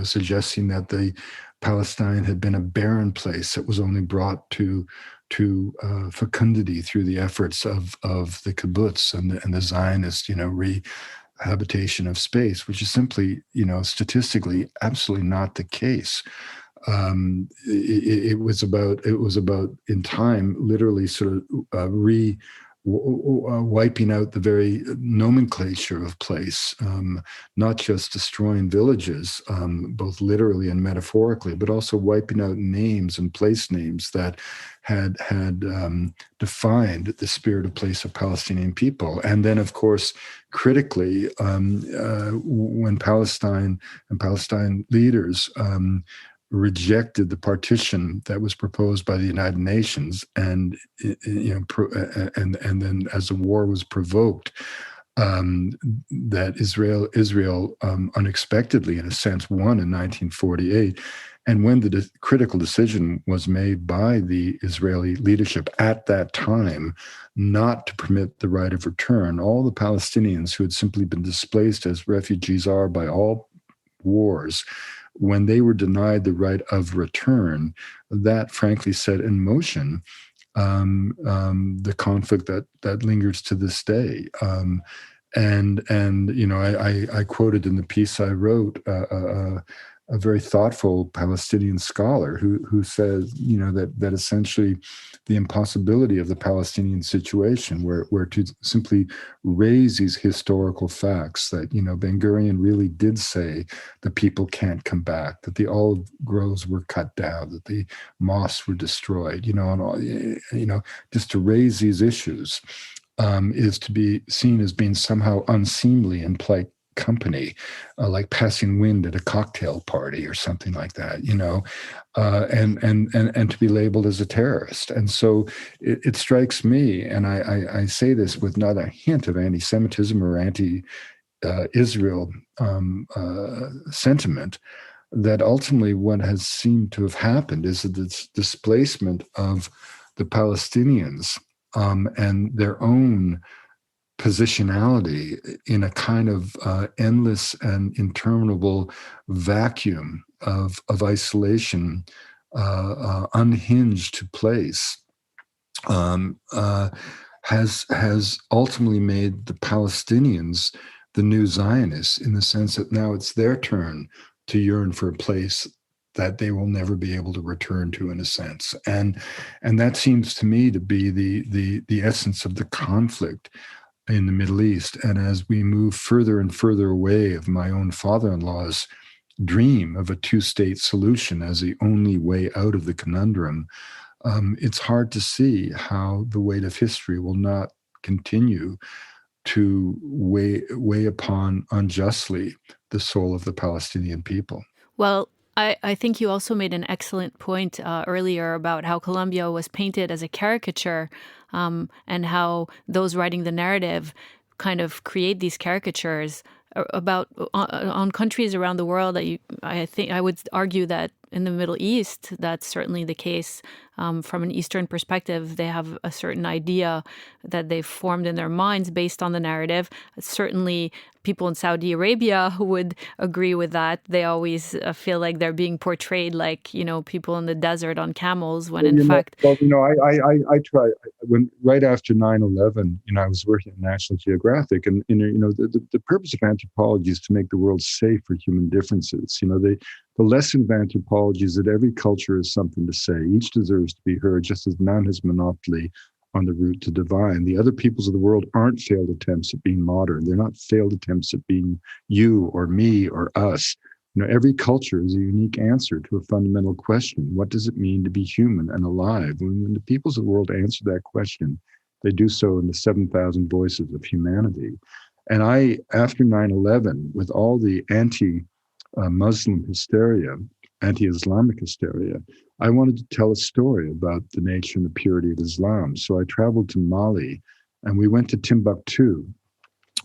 suggesting that the Palestine had been a barren place that was only brought to fecundity through the efforts of the kibbutz and the Zionist, rehabilitation of space, which is simply, statistically absolutely not the case. It was about in time, literally sort of wiping out the very nomenclature of place, not just destroying villages, both literally and metaphorically, but also wiping out names and place names that had defined the spirit of place of Palestinian people. And then, of course, critically, when Palestine and Palestine leaders rejected the partition that was proposed by the United Nations, and and then as the war was provoked, that Israel unexpectedly, in a sense, won in 1948. And when the critical decision was made by the Israeli leadership at that time not to permit the right of return, all the Palestinians who had simply been displaced, as refugees are by all wars, when they were denied the right of return, that frankly set in motion the conflict that lingers to this day. I quoted in the piece I wrote a very thoughtful Palestinian scholar who says, that essentially the impossibility of the Palestinian situation, where to simply raise these historical facts that, Ben Gurion really did say the people can't come back, that the olive groves were cut down, that the mosques were destroyed, and all, just to raise these issues is to be seen as being somehow unseemly and polite company, like passing wind at a cocktail party or something like that, and to be labeled as a terrorist. And so it strikes me, and I say this with not a hint of anti-Semitism or anti-Israel sentiment, that ultimately what has seemed to have happened is that this displacement of the Palestinians and their own positionality in a kind of endless and interminable vacuum of isolation, unhinged to place, has ultimately made the Palestinians the new Zionists, in the sense that now it's their turn to yearn for a place that they will never be able to return to, in a sense. And that seems to me to be the essence of the conflict in the Middle East. And as we move further and further away of my own father-in-law's dream of a two-state solution as the only way out of the conundrum, it's hard to see how the weight of history will not continue to weigh upon unjustly the soul of the Palestinian people. Well, I think you also made an excellent point earlier about how Colombia was painted as a caricature, and how those writing the narrative kind of create these caricatures about on countries around the world that I think I would argue that in the Middle East, that's certainly the case. From an Eastern perspective, they have a certain idea that they've formed in their minds based on the narrative. Certainly, people in Saudi Arabia would agree with that. They always feel like they're being portrayed like, people in the desert on camels, when in fact... I try, when right after 9/11, I was working at National Geographic, and, the purpose of anthropology is to make the world safe for human differences. The lesson of anthropology is that every culture has something to say. Each deserves to be heard, just as none has monopoly on the route to divine. The other peoples of the world aren't failed attempts at being modern. They're not failed attempts at being you or me or us. Every culture is a unique answer to a fundamental question. What does it mean to be human and alive? When the peoples of the world answer that question, they do so in the 7,000 voices of humanity. And after 9/11, with all the Muslim hysteria, anti-Islamic hysteria, I wanted to tell a story about the nature and the purity of Islam. So I traveled to Mali, and we went to Timbuktu,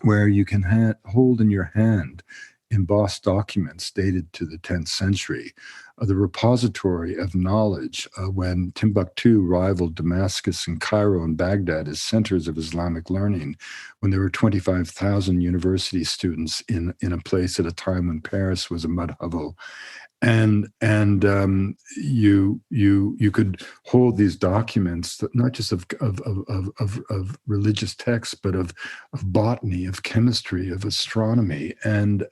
where you can hold in your hand embossed documents dated to the 10th century, the repository of knowledge when Timbuktu rivaled Damascus and Cairo and Baghdad as centers of Islamic learning, when there were 25,000 university students in a place at a time when Paris was a mud hovel. You could hold these documents that not just of religious texts, but of botany, of chemistry, of astronomy, and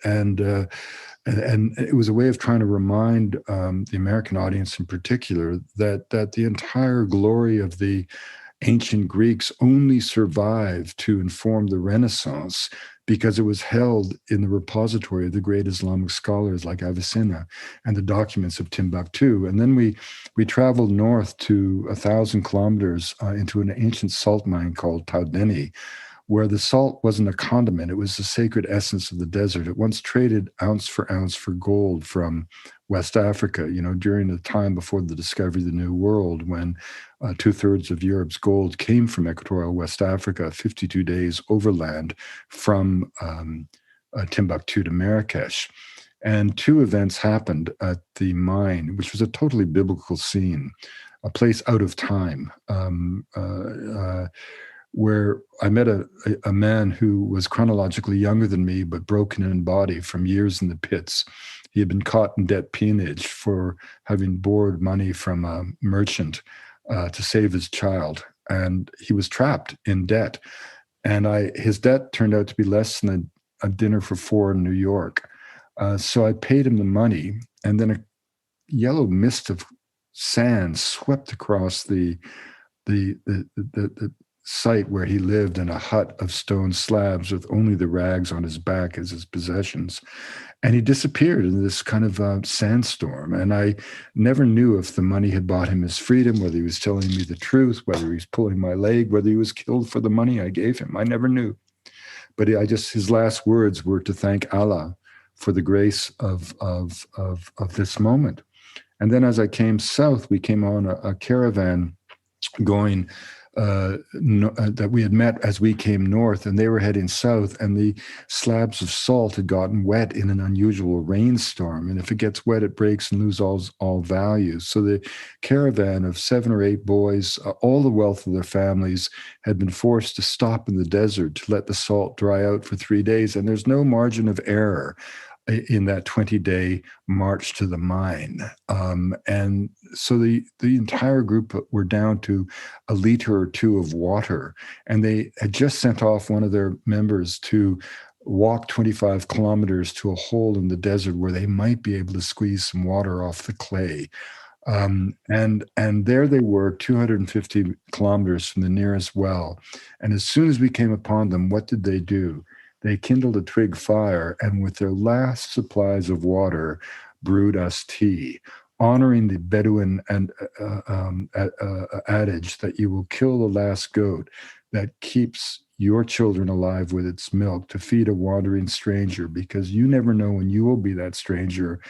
it was a way of trying to remind the American audience in particular that the entire glory of the ancient Greeks only survived to inform the Renaissance because it was held in the repository of the great Islamic scholars like Avicenna and the documents of Timbuktu. And then we traveled north to 1,000 kilometers into an ancient salt mine called Taudeni, where the salt wasn't a condiment. It was the sacred essence of the desert. It once traded ounce for gold from West Africa, during the time before the discovery of the New World, when 2/3 of Europe's gold came from equatorial West Africa, 52 days overland from Timbuktu to Marrakesh. And two events happened at the mine, which was a totally biblical scene, a place out of time, where I met a man who was chronologically younger than me, but broken in body from years in the pits. He had been caught in debt peonage for having borrowed money from a merchant to save his child. And he was trapped in debt. And his debt turned out to be less than a dinner for four in New York. So I paid him the money, and then a yellow mist of sand swept across the site where he lived in a hut of stone slabs with only the rags on his back as his possessions. And he disappeared in this kind of sandstorm. And I never knew if the money had bought him his freedom, whether he was telling me the truth, whether he was pulling my leg, whether he was killed for the money I gave him. I never knew. But his last words were to thank Allah for the grace of this moment. And then as I came south, we came on a caravan going that we had met as we came north, and they were heading south, and the slabs of salt had gotten wet in an unusual rainstorm. And if it gets wet, it breaks and loses all value. So the caravan of 7 or 8 boys, all the wealth of their families, had been forced to stop in the desert to let the salt dry out for 3 days. And there's no margin of error in that 20-day march to the mine. And so the entire group were down to a liter or two of water. And they had just sent off one of their members to walk 25 kilometers to a hole in the desert where they might be able to squeeze some water off the clay. And there they were, 250 kilometers from the nearest well. And as soon as we came upon them, what did they do? They kindled a twig fire, and with their last supplies of water, brewed us tea, honoring the Bedouin and adage that you will kill the last goat that keeps your children alive with its milk to feed a wandering stranger, because you never know when you will be that stranger,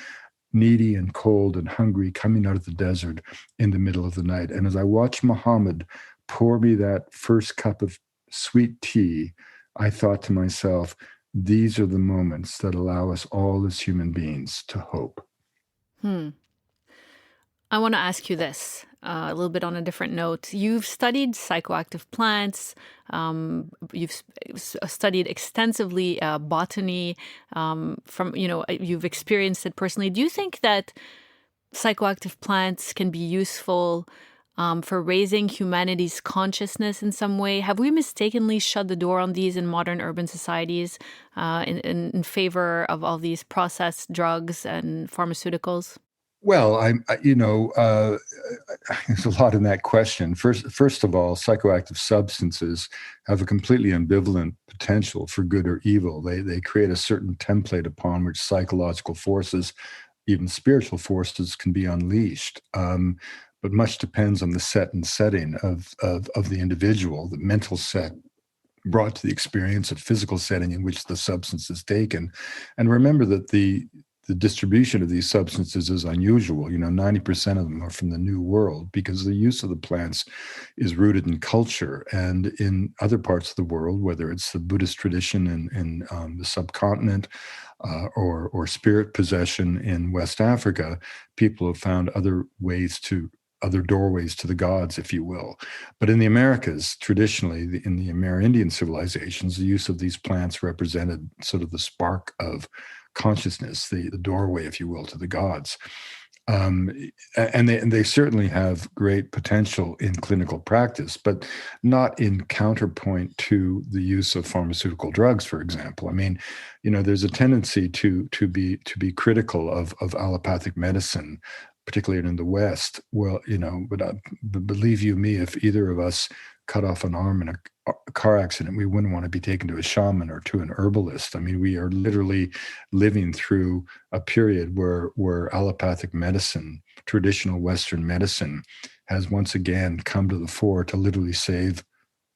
needy and cold and hungry, coming out of the desert in the middle of the night. And as I watched Muhammad pour me that first cup of sweet tea, I thought to myself, these are the moments that allow us all as human beings to hope. I want to ask you this a little bit on a different note. You've studied psychoactive plants. You've studied extensively botany. You've experienced it personally. Do you think that psychoactive plants can be useful for raising humanity's consciousness in some way? Have we mistakenly shut the door on these in modern urban societies in favor of all these processed drugs and pharmaceuticals? Well, there's a lot in that question. First of all, psychoactive substances have a completely ambivalent potential for good or evil. They create a certain template upon which psychological forces, even spiritual forces, can be unleashed. But much depends on the set and setting of the individual, the mental set brought to the experience of physical setting in which the substance is taken. And remember that the distribution of these substances is unusual. 90% of them are from the New World, because the use of the plants is rooted in culture. And in other parts of the world, whether it's the Buddhist tradition in the subcontinent, or spirit possession in West Africa, people have found other doorways to the gods, if you will. But in the Americas, traditionally, in the Amerindian civilizations, the use of these plants represented sort of the spark of consciousness, the doorway, if you will, to the gods. Um, and they certainly have great potential in clinical practice, but not in counterpoint to the use of pharmaceutical drugs, for example. I mean, there's a tendency to be critical of allopathic medicine, particularly in the West. Well, but believe you me, if either of us cut off an arm in a car accident, we wouldn't want to be taken to a shaman or to an herbalist. I mean, we are literally living through a period where allopathic medicine, traditional Western medicine, has once again come to the fore to literally save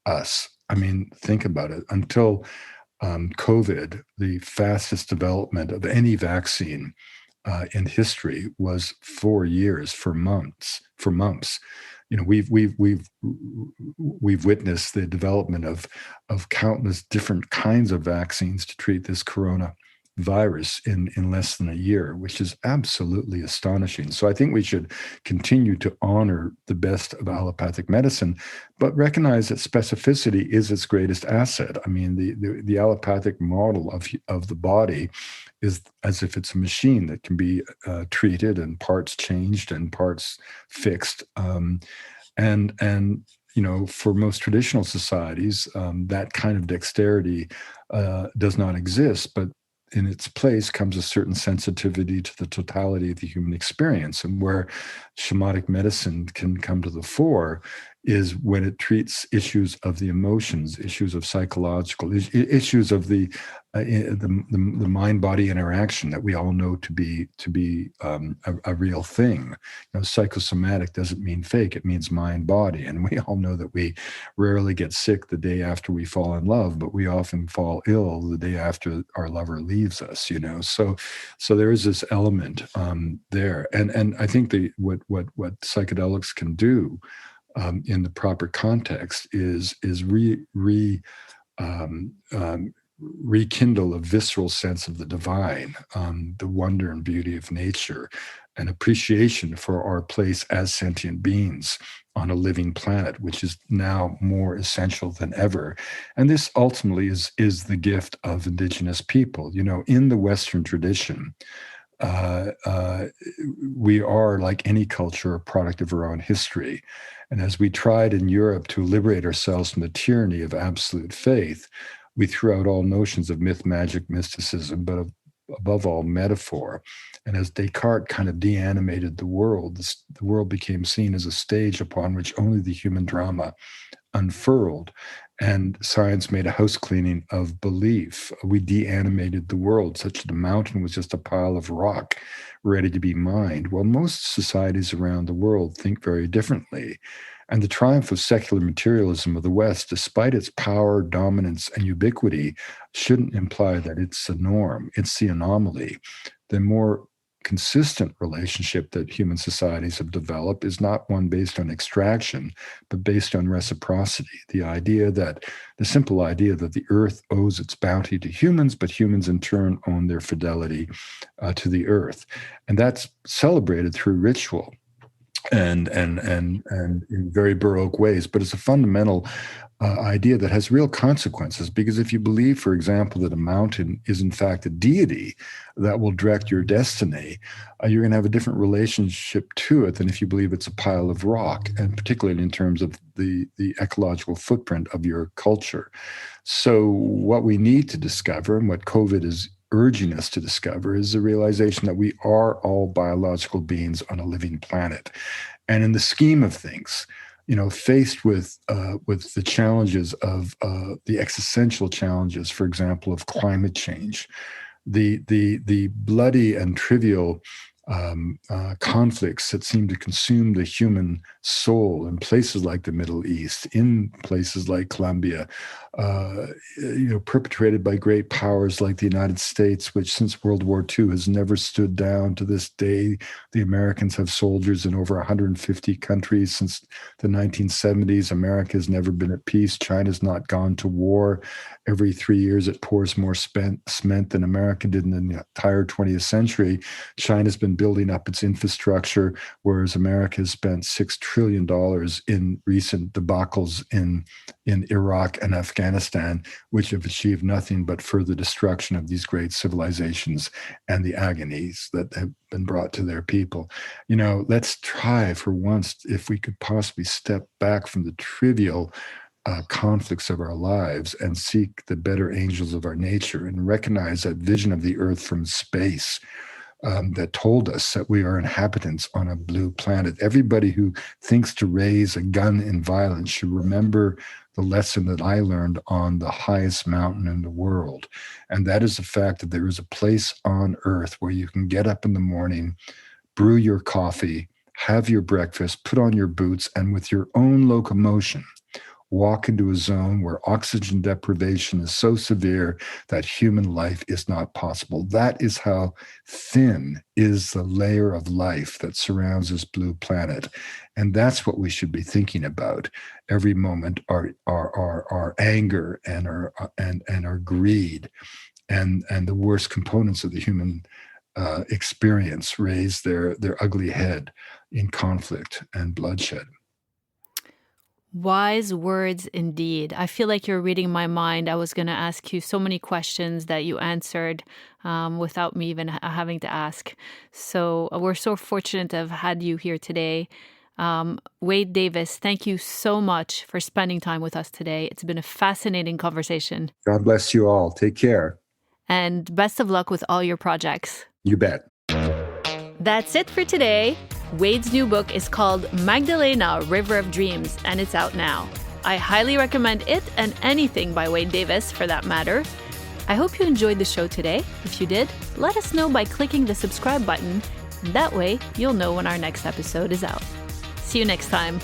us. I mean, think about it. Until COVID, the fastest development of any vaccine in history was 4 years, for months. We've witnessed the development of countless different kinds of vaccines to treat this coronavirus in less than a year, which is absolutely astonishing. So I think we should continue to honor the best of allopathic medicine, but recognize that specificity is its greatest asset. I mean, the allopathic model of the body is as if it's a machine that can be treated and parts changed and parts fixed. And for most traditional societies, that kind of dexterity does not exist, but in its place comes a certain sensitivity to the totality of the human experience. And where shamanic medicine can come to the fore is when it treats issues of the emotions, issues of psychological issues of the mind-body interaction that we all know to be a real thing. Psychosomatic doesn't mean fake; it means mind-body, and we all know that we rarely get sick the day after we fall in love, but we often fall ill the day after our lover leaves us. So there is this element there, and I think what psychedelics can do in the proper context is rekindle a visceral sense of the divine, the wonder and beauty of nature, an appreciation for our place as sentient beings on a living planet, which is now more essential than ever. And this ultimately is the gift of indigenous people. In the Western tradition, we are, like any culture, a product of our own history. And as we tried in Europe to liberate ourselves from the tyranny of absolute faith, we threw out all notions of myth, magic, mysticism, but above all, metaphor. And as Descartes kind of de-animated the world, the world became seen as a stage upon which only the human drama unfurled. And science made a house cleaning of belief. We de-animated the world such that the mountain was just a pile of rock ready to be mined. Well, most societies around the world think very differently. And the triumph of secular materialism of the West, despite its power, dominance, and ubiquity, shouldn't imply that it's the norm. It's the anomaly. The more consistent relationship that human societies have developed is not one based on extraction, but based on reciprocity. The simple idea that the earth owes its bounty to humans, but humans in turn own their fidelity to the earth. And that's celebrated through ritual and in very Baroque ways, but it's a fundamental idea that has real consequences, because if you believe, for example, that a mountain is in fact a deity that will direct your destiny, you're going to have a different relationship to it than if you believe it's a pile of rock, and particularly in terms of the ecological footprint of your culture. So what we need to discover, and what COVID is urging us to discover, is the realization that we are all biological beings on a living planet. And in the scheme of things, faced with the challenges of the existential challenges, for example, of climate change, the bloody and trivial conflicts that seem to consume the human soul in places like the Middle East, in places like Colombia, perpetrated by great powers like the United States, which since World War II has never stood down. To this day, the Americans have soldiers in over 150 countries. Since the 1970s, America has never been at peace. China's not gone to war. Every 3 years, it pours more cement than America did in the entire 20th century. China's been building up its infrastructure, whereas America has spent $6 trillion in recent debacles in Iraq and Afghanistan, which have achieved nothing but further destruction of these great civilizations and the agonies that have been brought to their people. Let's try for once, if we could possibly step back from the trivial conflicts of our lives and seek the better angels of our nature and recognize that vision of the earth from space that told us that we are inhabitants on a blue planet. Everybody who thinks to raise a gun in violence should remember the lesson that I learned on the highest mountain in the world. And that is the fact that there is a place on earth where you can get up in the morning, brew your coffee, have your breakfast, put on your boots, and with your own locomotion, walk into a zone where oxygen deprivation is so severe that human life is not possible. That is how thin is the layer of life that surrounds this blue planet. And that's what we should be thinking about every moment, our anger and our greed and the worst components of the human experience raise their ugly head in conflict and bloodshed. Wise words indeed. I feel like you're reading my mind. I was going to ask you so many questions that you answered without me even having to ask. So we're so fortunate to have had you here today. Wade Davis, thank you so much for spending time with us today. It's been a fascinating conversation. God bless you all. Take care. And best of luck with all your projects. You bet. That's it for today. Wade's new book is called Magdalena, River of Dreams, and it's out now. I highly recommend it and anything by Wade Davis for that matter. I hope you enjoyed the show today. If you did, let us know by clicking the subscribe button. That way, you'll know when our next episode is out. See you next time.